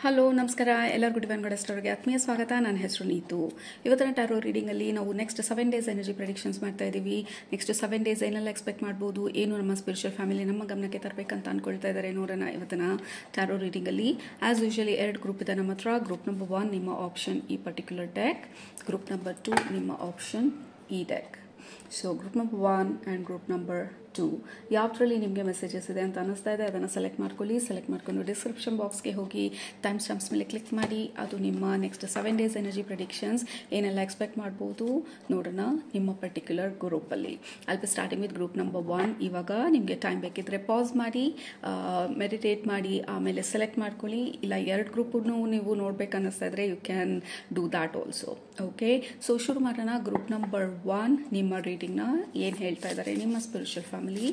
Hello ನಮಸ್ಕಾರ ಎಲ್ಲರಿಗೂ divine goddess ಟಾರೋಗೆ ಆತ್ಮೀಯ ಸ್ವಾಗತ. ನನ್ನ ಹೆಸರು ನೀತು. ಇವತ್ತಿನ ಟಾರೋ ರೀಡಿಂಗಲ್ಲಿ ನಾವು ನೆಕ್ಸ್ಟ್ 7 ಡೇಸ್ ಎನರ್ಜಿ ಪ್ರೆಡಿಕ್ಷನ್ಸ್ ಮಾಡ್ತಾ ಇದ್ದೀವಿ. ನೆಕ್ಸ್ಟ್ 7 ಡೇಸ್ ಏನೆಲ್ಲ ಎಕ್ಸ್ಪೆಕ್ಟ್ ಮಾಡ್ಬೋದು, ಏನು ನಮ್ಮ ಸ್ಪಿರಿಚುವಲ್ ಫ್ಯಾಮಿಲಿ ನಮ್ಮ ಗಮನಕ್ಕೆ ತರಬೇಕಂತ ಅಂದ್ಕೊಳ್ತಾ ಇದ್ದಾರೆ ನೋಡೋಣ ಇವತ್ತಿನ ಟಾರೋ ರೀಡಿಂಗಲ್ಲಿ. ಆಸ್ ಯೂಶುವಲಿ 2 ಗ್ರೂಪ್ ಇದೆ ನಮ್ಮ ಹತ್ರ. ಗ್ರೂಪ್ ನಂಬರ್ 1 ನಿಮ್ಮ ಆಪ್ಷನ್ ಈ ಪರ್ಟಿಕ್ಯುಲರ್ ಡೆಕ್, ಗ್ರೂಪ್ ನಂಬರ್ 2 ನಿಮ್ಮ ಆಪ್ಷನ್ ಈ deck. So group number 1 and group number 2 ಯಾವುದರಲ್ಲಿ ನಿಮಗೆ ಮೆಸೇಜಸ್ ಇದೆ ಅಂತ ಅನ್ನಿಸ್ತಾ ಇದೆ ಅದನ್ನು ಸೆಲೆಕ್ಟ್ ಮಾಡ್ಕೊಳ್ಳಿ. ಸೆಲೆಕ್ಟ್ ಮಾಡ್ಕೊಂಡು ಡಿಸ್ಕ್ರಿಪ್ಷನ್ ಬಾಕ್ಸ್ಗೆ ಹೋಗಿ ಟೈಮ್ ಸ್ಟಾಂಪ್ಸ್ ಮೇಲೆ ಕ್ಲಿಕ್ ಮಾಡಿ. ಅದು ನಿಮ್ಮ ನೆಕ್ಸ್ಟ್ 7 ಡೇಸ್ ಎನರ್ಜಿ ಪ್ರೆಡಿಕ್ಷನ್ಸ್ ಏನೆಲ್ಲ ಎಕ್ಸ್ಪೆಕ್ಟ್ ಮಾಡ್ಬೋದು ನೋಡೋಣ ನಿಮ್ಮ ಪರ್ಟಿಕ್ಯುಲರ್ ಗ್ರೂಪಲ್ಲಿ. ಅಲ್ಪ ಸ್ಟಾರ್ಟಿಂಗ್ ವಿತ್ ಗ್ರೂಪ್ ನಂಬರ್ 1. ಇವಾಗ ನಿಮಗೆ ಟೈಮ್ ಬೇಕಿದ್ರೆ ಪಾಸ್ ಮಾಡಿ, ಮೆಡಿಟೇಟ್ ಮಾಡಿ, ಆಮೇಲೆ ಸೆಲೆಕ್ಟ್ ಮಾಡ್ಕೊಳ್ಳಿ. ಇಲ್ಲ 2 ಗ್ರೂಪನ್ನು ನೀವು ನೋಡ್ಬೇಕನ್ನಿಸ್ತಾ ಇದ್ರೆ you can do that also. Okay, so ಶುರು ಮಾಡೋಣ. ಗ್ರೂಪ್ ನಂಬರ್ 1 ನಿಮ್ಮ ರೀಡಿಂಗ್ನ ಏನು ಹೇಳ್ತಾ ಇದ್ದಾರೆ ನಿಮ್ಮ ಸ್ಪಿರಿಚುವಲ್ ಫ್ಯಾಮಿಲಿ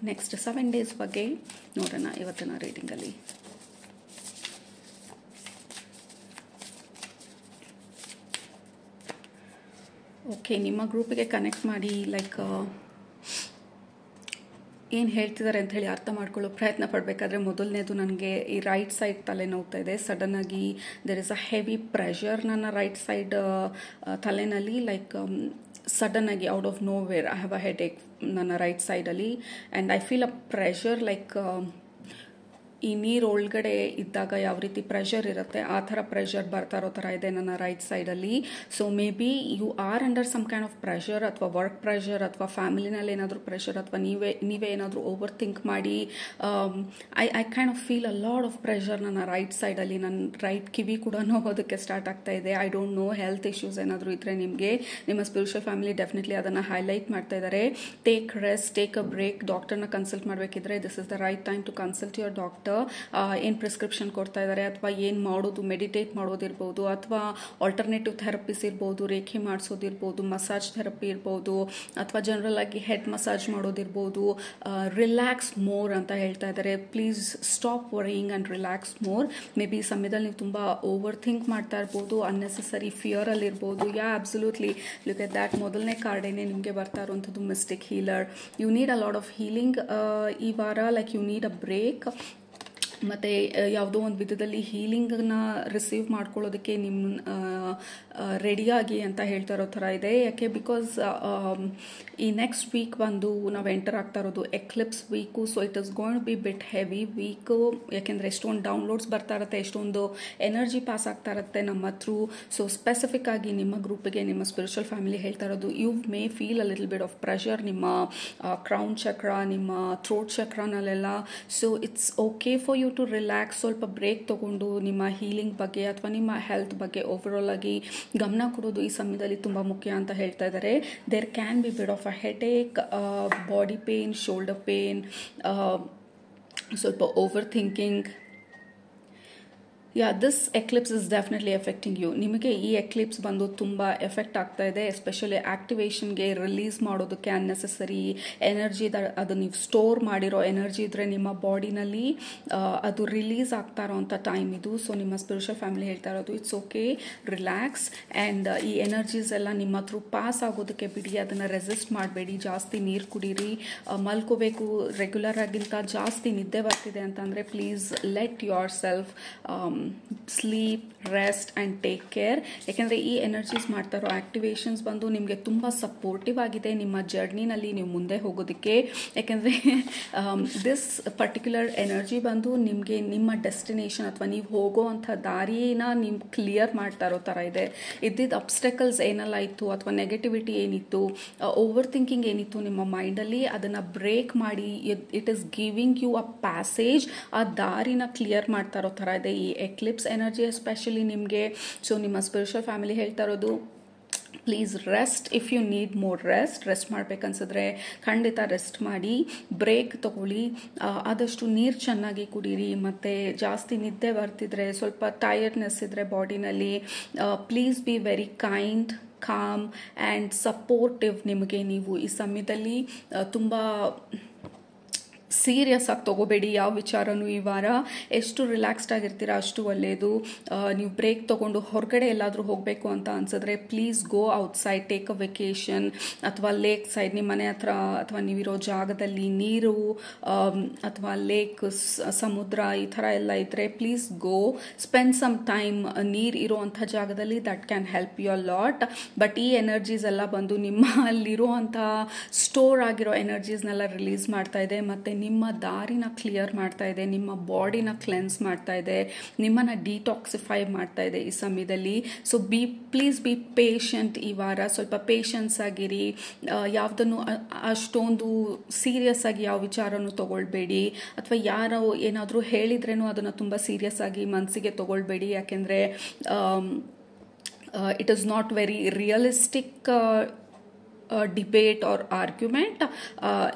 ನೆಕ್ಸ್ಟ್ 7 ಡೇಸ್ ಬಗ್ಗೆ ನೋಡೋಣ ಇವತ್ತಿನ ರೀಡಿಂಗಲ್ಲಿ. ಓಕೆ, ನಿಮ್ಮ ಗ್ರೂಪಿಗೆ ಕನೆಕ್ಟ್ ಮಾಡಿ ಲೈಕ್ ಏನು ಹೇಳ್ತಿದ್ದಾರೆ ಅಂತ ಹೇಳಿ ಅರ್ಥ ಮಾಡ್ಕೊಳ್ಳೋ ಪ್ರಯತ್ನ ಪಡಬೇಕಾದ್ರೆ ಮೊದಲನೇದು ನನಗೆ ಈ ರೈಟ್ ಸೈಡ್ ತಲೆನೋವ್ತಾ ಇದೆ. ಸಡನ್ನಾಗಿ there is a heavy pressure ನನ್ನ ರೈಟ್ ಸೈಡ್ ತಲೆನಲ್ಲಿ. ಲೈಕ್ ಸಡನ್ ಆಗಿ out of nowhere I have a headache ನನ್ನ ರೈಟ್ ಸೈಡಲ್ಲಿ and I feel a pressure like ಈ ನೀರು ಒಳಗಡೆ ಇದ್ದಾಗ ಯಾವ ರೀತಿ ಪ್ರೆಷರ್ ಇರುತ್ತೆ ಆ ಥರ ಪ್ರೆಷರ್ ಬರ್ತಾ ಇರೋ ಥರ ಇದೆ ನನ್ನ ರೈಟ್ ಸೈಡಲ್ಲಿ. So maybe you are under some kind of pressure, ಅಥವಾ ವರ್ಕ್ ಪ್ರೆಷರ್, ಅಥವಾ ಫ್ಯಾಮಿಲಿನಲ್ಲಿ ಏನಾದರೂ ಪ್ರೆಷರ್, ಅಥವಾ ನೀವೇ ಏನಾದರೂ ಓವರ್ ಥಿಂಕ್ ಮಾಡಿ I kind of feel a Lad of pressure ನನ್ನ ರೈಟ್ ಸೈಡಲ್ಲಿ. ನನ್ನ ರೈಟ್ ಕಿವಿ ಕೂಡ ನೋವೋದಕ್ಕೆ ಸ್ಟಾರ್ಟ್ ಆಗ್ತಾ ಇದೆ. I don't know, health issues ಏನಾದರೂ ಇದ್ದರೆ ನಿಮಗೆ ನಿಮ್ಮ ಸ್ಪಿರಿಚುವಲ್ ಫ್ಯಾಮಿಲಿ ಡೆಫಿನೆಟ್ಲಿ ಅದನ್ನು ಹೈಲೈಟ್ ಮಾಡ್ತಾ ಇದ್ದಾರೆ. Take rest, take a break. ಡಾಕ್ಟರ್ನ consult ಮಾಡಬೇಕಿದ್ರೆ this is the right time to consult your doctor. ಏನು ಪ್ರಿಸ್ಕ್ರಿಪ್ಷನ್ ಕೊಡ್ತಾ ಇದ್ದಾರೆ, ಅಥವಾ ಏನು ಮಾಡೋದು, ಮೆಡಿಟೇಟ್ ಮಾಡೋದಿರ್ಬೋದು, ಅಥವಾ ಆಲ್ಟರ್ನೇಟಿವ್ ಥೆರಪೀಸ್ ಇರ್ಬೋದು, ರೇಖೆ ಮಾಡಿಸೋದಿರ್ಬೋದು, ಮಸಾಜ್ ಥೆರಪಿ ಇರ್ಬೋದು, ಅಥವಾ ಜನರಲ್ ಆಗಿ ಹೆಡ್ ಮಸಾಜ್ ಮಾಡೋದಿರ್ಬೋದು. ರಿಲ್ಯಾಕ್ಸ್ ಮೋರ್ ಅಂತ ಹೇಳ್ತಾ ಇದ್ದಾರೆ. Please stop worrying and relax more. May be ಈ ಸಮಯದಲ್ಲಿ ನೀವು ತುಂಬ ಓವರ್ ಥಿಂಕ್ ಮಾಡ್ತಾ ಇರ್ಬೋದು, ಅನ್ನೆಸೆಸರಿ ಫಿಯರಲ್ಲಿ ಇರ್ಬೋದು. Yeah absolutely look at that. ಮೊದಲನೇ ಕಾರ್ಡೇನೆ ನಿಮಗೆ ಬರ್ತಾ ಇರುವಂಥದ್ದು mystic healer. You need a lot of healing ಈ ವಾರ. Like you need a break. ಮತ್ತು ಯಾವುದೋ ಒಂದು ವಿಧದಲ್ಲಿ ಹೀಲಿಂಗನ್ನ ರಿಸೀವ್ ಮಾಡ್ಕೊಳ್ಳೋದಕ್ಕೆ ನಿಮ್ಮ ರೆಡಿಯಾಗಿ ಅಂತ ಹೇಳ್ತಾ ಇರೋ ಥರ ಇದೆ. ಯಾಕೆ ಬಿಕಾಸ್ ಈ ನೆಕ್ಸ್ಟ್ ವೀಕ್ ಬಂದು ನಾವು ಎಂಟರ್ ಆಗ್ತಾ ಇರೋದು Eclipse week. So it is going B bit heavy week. ಯಾಕೆಂದರೆ ಎಷ್ಟೊಂದು ಡೌನ್ಲೋಡ್ಸ್ ಬರ್ತಾ ಇರುತ್ತೆ, ಎಷ್ಟೊಂದು ಎನರ್ಜಿ ಪಾಸ್ ಆಗ್ತಾ ಇರುತ್ತೆ ನಮ್ಮ ಥ್ರೂ. ಸೊ ಸ್ಪೆಸಿಫಿಕ್ ಆಗಿ ನಿಮ್ಮ ಗ್ರೂಪಿಗೆ ನಿಮ್ಮ ಸ್ಪಿರಿಚುವಲ್ ಫ್ಯಾಮಿಲಿ ಹೇಳ್ತಾ ಇರೋದು, you may feel a little bit of pressure ನಿಮ್ಮ ಕ್ರೌನ್ ಚಕ್ರ, ನಿಮ್ಮ ಥ್ರೋಟ್ ಚಕ್ರನಲ್ಲೆಲ್ಲ. So it's okay for you to relax. ಸ್ವಲ್ಪ ಬ್ರೇಕ್ ತಗೊಂಡು ನಿಮ್ಮ ಹೀಲಿಂಗ್ ಬಗ್ಗೆ ಅಥವಾ ನಿಮ್ಮ ಹೆಲ್ತ್ ಬಗ್ಗೆ ಓವರಾಲ್ ಆಗಿ ಗಮನ ಕೊಡೋದು ಈ ಸಮಯದಲ್ಲಿ ತುಂಬ ಮುಖ್ಯ ಅಂತ ಹೇಳ್ತಾ ಇದ್ದಾರೆ. There can be bit of a headache, body pain, shoulder pain, ಸ್ವಲ್ಪ over thinking. This eclipse is definitely affecting you. ನಿಮಗೆ ಈ ಎಕ್ಲಿಪ್ಸ್ ಬಂದು ತುಂಬ ಎಫೆಕ್ಟ್ ಆಗ್ತಾ ಇದೆ. ಎಸ್ಪೆಷಲಿ ಆಕ್ಟಿವೇಶನ್ಗೆ, ರಿಲೀಸ್ ಮಾಡೋದಕ್ಕೆ ಅನ್ನೆಸೆಸರಿ ಎನರ್ಜಿ, ಅದು ನೀವು ಸ್ಟೋರ್ ಮಾಡಿರೋ ಎನರ್ಜಿ ಇದ್ದರೆ ನಿಮ್ಮ ಬಾಡಿನಲ್ಲಿ ಅದು ರಿಲೀಸ್ ಆಗ್ತಾ ಇರೋವಂಥ ಟೈಮ್ ಇದು. ಸೊ ನಿಮ್ಮ ಸ್ಪಿರಿಚುವಲ್ ಫ್ಯಾಮಿಲಿ ಹೇಳ್ತಾ ಇರೋದು ಇಟ್ಸ್ ಓಕೆ, ರಿಲ್ಯಾಕ್ಸ್. ಆ್ಯಂಡ್ ಈ ಎನರ್ಜೀಸ್ ಎಲ್ಲ ನಿಮ್ಮ ಥ್ರೂ ಪಾಸ್ ಆಗೋದಕ್ಕೆ ಬಿಡಿ, ಅದನ್ನು ರೆಸಿಸ್ಟ್ ಮಾಡಬೇಡಿ. ಜಾಸ್ತಿ ನೀರು ಕುಡೀರಿ, ಮಲ್ಕೋಬೇಕು. ರೆಗ್ಯುಲರ್ ಆಗಿಂತ ಜಾಸ್ತಿ ನಿದ್ದೆ ಬರ್ತಿದೆ ಅಂತಂದರೆ please let your self sleep, rest and take care. ಯಾಕೆಂದರೆ ಈ ಎನರ್ಜೀಸ್ ಮಾಡ್ತಾ ಇರೋ ಆಕ್ಟಿವೇಶನ್ಸ್ ಬಂದು ನಿಮಗೆ ತುಂಬ ಸಪೋರ್ಟಿವ್ ಆಗಿದೆ ನಿಮ್ಮ ಜರ್ನಿನಲ್ಲಿ ನೀವು ಮುಂದೆ ಹೋಗೋದಕ್ಕೆ. ಯಾಕೆಂದರೆ ದಿಸ್ ಪರ್ಟಿಕ್ಯುಲರ್ ಎನರ್ಜಿ ಬಂದು ನಿಮಗೆ ನಿಮ್ಮ ಡೆಸ್ಟಿನೇಷನ್ ಅಥವಾ ನೀವು ಹೋಗೋ ಅಂಥ ದಾರಿನ ನೀವು ಕ್ಲಿಯರ್ ಮಾಡ್ತಾ ಇರೋ ಥರ ಇದೆ. ಇದ್ದಿದ್ದ ಅಬ್ಸ್ಟೆಕಲ್ಸ್ ಏನೆಲ್ಲ ಇತ್ತು, ಅಥವಾ ನೆಗೆಟಿವಿಟಿ ಏನಿತ್ತು, ಓವರ್ ಥಿಂಕಿಂಗ್ ಏನಿತ್ತು ನಿಮ್ಮ ಮೈಂಡಲ್ಲಿ, ಅದನ್ನು ಬ್ರೇಕ್ ಮಾಡಿ it is giving you a passage. ಆ ದಾರಿನ ಕ್ಲಿಯರ್ ಮಾಡ್ತಾ ಇರೋ ಥರ ಇದೆ ಈ ಎಕ್ಲಿಪ್ಸ್ ಎನರ್ಜಿ ಎಸ್ಪೆಷಲಿ ನಿಮಗೆ. ಸೊ ನಿಮ್ಮ ಸ್ಪಿರಿಚುವಲ್ ಫ್ಯಾಮಿಲಿ ಹೇಳ್ತಾ ಇರೋದು please rest. If you need more rest ಮಾಡಬೇಕನ್ಸಿದ್ರೆ ಖಂಡಿತ ರೆಸ್ಟ್ ಮಾಡಿ, ಬ್ರೇಕ್ ತಗೊಳ್ಳಿ. ಆದಷ್ಟು ನೀರು ಚೆನ್ನಾಗಿ ಕುಡೀರಿ. ಮತ್ತು ಜಾಸ್ತಿ ನಿದ್ದೆ ಬರ್ತಿದ್ರೆ, ಸ್ವಲ್ಪ ಟಯರ್ಡ್ನೆಸ್ ಇದ್ದರೆ ಬಾಡಿನಲ್ಲಿ, please be very kind, calm and supportive. ನಿಮಗೆ ನೀವು ಈ ಸಮಯದಲ್ಲಿ ತುಂಬ ಸೀರಿಯಸ್ ಆಗಿ ತೊಗೋಬೇಡಿ ಯಾವ ವಿಚಾರನೂ ಈ ವಾರ. ಎಷ್ಟು ರಿಲ್ಯಾಕ್ಸ್ಡ್ ಆಗಿರ್ತೀರ ಅಷ್ಟು ಒಳ್ಳೆಯದು. ನೀವು ಬ್ರೇಕ್ ತೊಗೊಂಡು ಹೊರಗಡೆ ಎಲ್ಲಾದರೂ ಹೋಗಬೇಕು ಅಂತ ಅನ್ಸಿದ್ರೆ please go outside, take a vacation, ಅಥವಾ ಲೇಕ್ ಸೈಡ್ ನಿಮ್ಮ ಮನೆ ಹತ್ರ ಅಥವಾ ನೀವಿರೋ ಜಾಗದಲ್ಲಿ ನೀರು ಅಥವಾ ಲೇಕ್, ಸಮುದ್ರ ಈ ಥರ ಎಲ್ಲ ಇದ್ದರೆ please go spend some time ನೀರು ಇರೋವಂಥ ಜಾಗದಲ್ಲಿ. That can help you a lot. But ಈ ಎನರ್ಜೀಸ್ ಎಲ್ಲ ಬಂದು ನಿಮ್ಮ ಅಲ್ಲಿರುವಂಥ ಸ್ಟೋರ್ ಆಗಿರೋ ಎನರ್ಜೀಸ್ನೆಲ್ಲ ರಿಲೀಸ್ ಮಾಡ್ತಾ ಇದೆ, ಮತ್ತು ನಿಮ್ಮ ದಾರಿನ ಕ್ಲಿಯರ್ ಮಾಡ್ತಾ ಇದೆ, ನಿಮ್ಮ ಬಾಡಿನ ಕ್ಲೆನ್ಸ್ ಮಾಡ್ತಾ ಇದೆ, ನಿಮ್ಮನ್ನು ಡಿಟಾಕ್ಸಿಫೈ ಮಾಡ್ತಾ ಇದೆ ಈ ಸಮಯದಲ್ಲಿ. ಸೊ ಪ್ಲೀಸ್ ಬಿ ಪೇಷಂಟ್ ಈ ವಾರ. ಸ್ವಲ್ಪ ಪೇಷನ್ಸ್ ಆಗಿರಿ. ಯಾವುದನ್ನು ಅಷ್ಟೊಂದು ಸೀರಿಯಸ್ ಆಗಿ ಯಾವ ವಿಚಾರನೂ ತಗೊಳ್ಬೇಡಿ, ಅಥವಾ ಯಾರೋ ಏನಾದರೂ ಹೇಳಿದ್ರೇನೂ ಅದನ್ನು ತುಂಬ ಸೀರಿಯಸ್ ಆಗಿ ಮನಸ್ಸಿಗೆ ತಗೊಳ್ಬೇಡಿ. ಯಾಕೆಂದರೆ it is not very realistic debate or argument.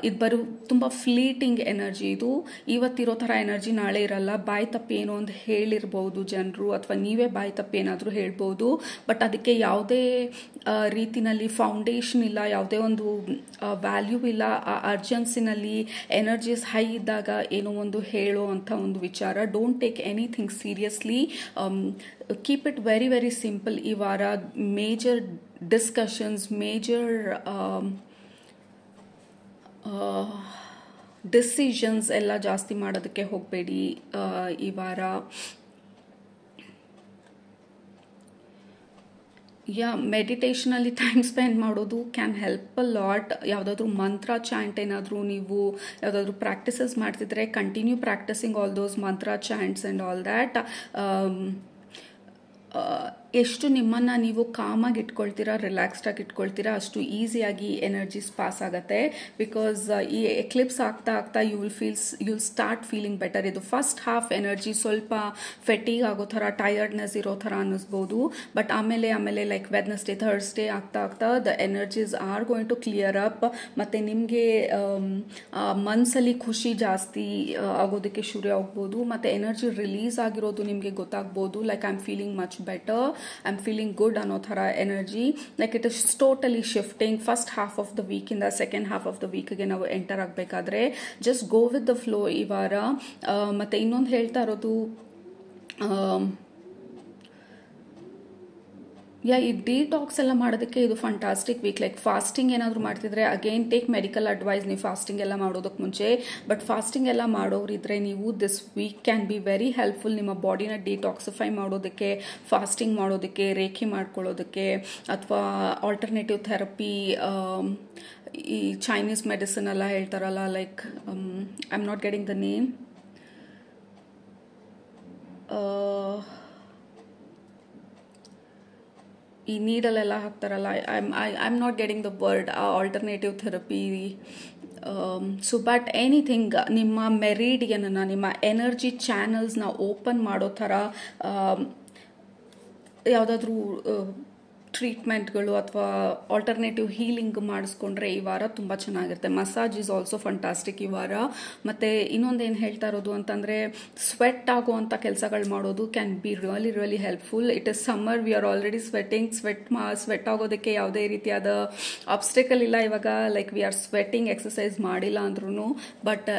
ಇದು ತುಂಬ ಫ್ಲೀಟಿಂಗ್ ಎನರ್ಜಿ. ಇದು ಇವತ್ತಿರೋ ಥರ ಎನರ್ಜಿ ನಾಳೆ ಇರಲ್ಲ. ಬಾಯಿ ತಪ್ಪಿ ಏನೋ ಒಂದು ಹೇಳಿರ್ಬೋದು ಜನರು, ಅಥವಾ ನೀವೇ ಬಾಯಿ ತಪ್ಪಿ ಏನಾದರೂ ಹೇಳ್ಬೋದು. ಬಟ್ ಅದಕ್ಕೆ ಯಾವುದೇ ರೀತಿನಲ್ಲಿ ಫೌಂಡೇಶನ್ ಇಲ್ಲ, ಯಾವುದೇ ಒಂದು ವ್ಯಾಲ್ಯೂ ಇಲ್ಲ. ಆ ಅರ್ಜೆನ್ಸಿನಲ್ಲಿ ಎನರ್ಜೀಸ್ ಹೈ ಇದ್ದಾಗ ಏನೋ ಒಂದು ಹೇಳೋ ಅಂಥ ಒಂದು ವಿಚಾರ. Don't take anything seriously. Keep it very very simple ಈ ವಾರ. ಮೇಜರ್ ಡಿಸ್ಕಷನ್ಸ್, ಮೇಜರ್ ಡಿಸಿಷನ್ಸ್ ಎಲ್ಲ ಜಾಸ್ತಿ ಮಾಡೋದಕ್ಕೆ ಹೋಗಬೇಡಿ ಈ ವಾರ. ಮೆಡಿಟೇಷನಲ್ಲಿ ಟೈಮ್ ಸ್ಪೆಂಡ್ ಮಾಡೋದು ಕ್ಯಾನ್ ಹೆಲ್ಪ್ ಅ ಲಾಟ್. ಯಾವುದಾದ್ರೂ ಮಂತ್ರ ಚಾಂಟ್ ಏನಾದರೂ ನೀವು ಯಾವುದಾದ್ರೂ ಪ್ರಾಕ್ಟೀಸಸ್ ಮಾಡ್ತಿದ್ರೆ ಕಂಟಿನ್ಯೂ ಪ್ರಾಕ್ಟಿಸಿಂಗ್ ಆಲ್ ದೋಸ್ ಮಂತ್ರ ಚಾಂಟ್ಸ್ ಆ್ಯಂಡ್ ಆಲ್ ದ್ಯಾಟ್. ಎಷ್ಟು ನಿಮ್ಮನ್ನು ನೀವು ಕಾಮಾಗಿ ಇಟ್ಕೊಳ್ತೀರಾ, ರಿಲ್ಯಾಕ್ಸ್ಡ್ ಆಗಿ ಇಟ್ಕೊಳ್ತೀರಾ, ಅಷ್ಟು ಈಸಿಯಾಗಿ ಎನರ್ಜೀಸ್ ಪಾಸ್ ಆಗುತ್ತೆ. ಬಿಕಾಸ್ ಈ ಎಕ್ಲಿಪ್ಸ್ ಆಗ್ತಾ ಆಗ್ತಾ you will start feeling better. ಇದು ಫಸ್ಟ್ ಹಾಫ್ ಎನರ್ಜಿ ಸ್ವಲ್ಪ ಫೆಟಿಗ್ ಆಗೋ ಥರ, ಟಯರ್ಡ್ನೆಸ್ ಇರೋ ಥರ ಅನ್ನಿಸ್ಬೋದು. ಬಟ್ ಆಮೇಲೆ ಲೈಕ್ ವೆಡ್ನೆಸ್ಡೇ, ಥರ್ಸ್ಡೇ ಆಗ್ತಾ ಆಗ್ತಾ the energies are going to clear up. ಮತ್ತು ನಿಮಗೆ ಮನಸ್ಸಲ್ಲಿ ಖುಷಿ ಜಾಸ್ತಿ ಆಗೋದಕ್ಕೆ ಶುರು ಆಗ್ಬೋದು. ಮತ್ತು ಎನರ್ಜಿ ರಿಲೀಸ್ ಆಗಿರೋದು ನಿಮಗೆ ಗೊತ್ತಾಗ್ಬೋದು. Like I am feeling much better, I'm feeling good ಅನ್ನೋ ಥರ energy. Like it is totally shifting. First half of the ವೀಕಿಂದ ಸೆಕೆಂಡ್ ಹಾಫ್ ಆಫ್ ದ ವೀಕ್ಗೆ ನಾವು ಎಂಟರ್ ಆಗಬೇಕಾದ್ರೆ just go with the flow ಈ ವಾರ. ಮತ್ತು ಇನ್ನೊಂದು ಹೇಳ್ತಾ ಇರೋದು, ಈ ಡಿಟಾಕ್ಸ್ ಎಲ್ಲ ಮಾಡೋದಕ್ಕೆ ಇದು ಫಂಟಾಸ್ಟಿಕ್ ವೀಕ್. ಲೈಕ್ ಫಾಸ್ಟಿಂಗ್ ಏನಾದರೂ ಮಾಡ್ತಿದ್ರೆ ಅಗೇನ್ ಟೇಕ್ ಮೆಡಿಕಲ್ ಅಡ್ವೈಸ್ ನೀವು ಫಾಸ್ಟಿಂಗ್ ಎಲ್ಲ ಮಾಡೋದಕ್ಕೆ ಮುಂಚೆ. ಬಟ್ ಫಾಸ್ಟಿಂಗ್ ಎಲ್ಲ ಮಾಡೋರಿದ್ರೆ ನೀವು this week can be very helpful ನಿಮ್ಮ ಬಾಡಿನ ಡಿಟಾಕ್ಸಿಫೈ ಮಾಡೋದಕ್ಕೆ, ಫಾಸ್ಟಿಂಗ್ ಮಾಡೋದಕ್ಕೆ, ರೇಖಿ ಮಾಡ್ಕೊಳ್ಳೋದಕ್ಕೆ, ಅಥವಾ ಆಲ್ಟರ್ನೇಟಿವ್ ಥೆರಪಿ, ಈ ಚೈನೀಸ್ ಮೆಡಿಸಿನ್ ಎಲ್ಲ ಹೇಳ್ತಾರಲ್ಲ, like I am not getting the name. ಈ ನೀಡಲೆಲ್ಲ ಹಾಕ್ತಾರಲ್ಲ, I am not getting the word, alternative therapy. So but anything ನಿಮ್ಮ ಮೆರಿಡಿಯನನ್ನು, ನಿಮ್ಮ ಎನರ್ಜಿ ಚಾನಲ್ಸ್ನ ಓಪನ್ ಮಾಡೋ ಥರ ಯಾವುದಾದ್ರೂ ಟ್ರೀಟ್ಮೆಂಟ್ಗಳು ಅಥವಾ ಆಲ್ಟರ್ನೇಟಿವ್ ಹೀಲಿಂಗ್ ಮಾಡಿಸ್ಕೊಂಡ್ರೆ ಈ ವಾರ ತುಂಬ ಚೆನ್ನಾಗಿರುತ್ತೆ. ಮಸಾಜ್ ಈಸ್ ಆಲ್ಸೋ ಫಂಟಾಸ್ಟಿಕ್ ಈ ವಾರ. ಮತ್ತು ಇನ್ನೊಂದೇನು ಹೇಳ್ತಾ ಇರೋದು ಅಂತಂದರೆ, ಸ್ವೆಟ್ ಆಗುವಂಥ ಕೆಲಸಗಳು ಮಾಡೋದು can be really helpful. It is summer, we are already sweating. Sweat ಆಗೋದಕ್ಕೆ ಯಾವುದೇ ರೀತಿಯಾದ ಆಬ್ಸ್ಟೆಕಲ್ ಇಲ್ಲ ಇವಾಗ. Like we are sweating, exercise ಮಾಡಿಲ್ಲ ಅಂದ್ರೂ. ಬಟ್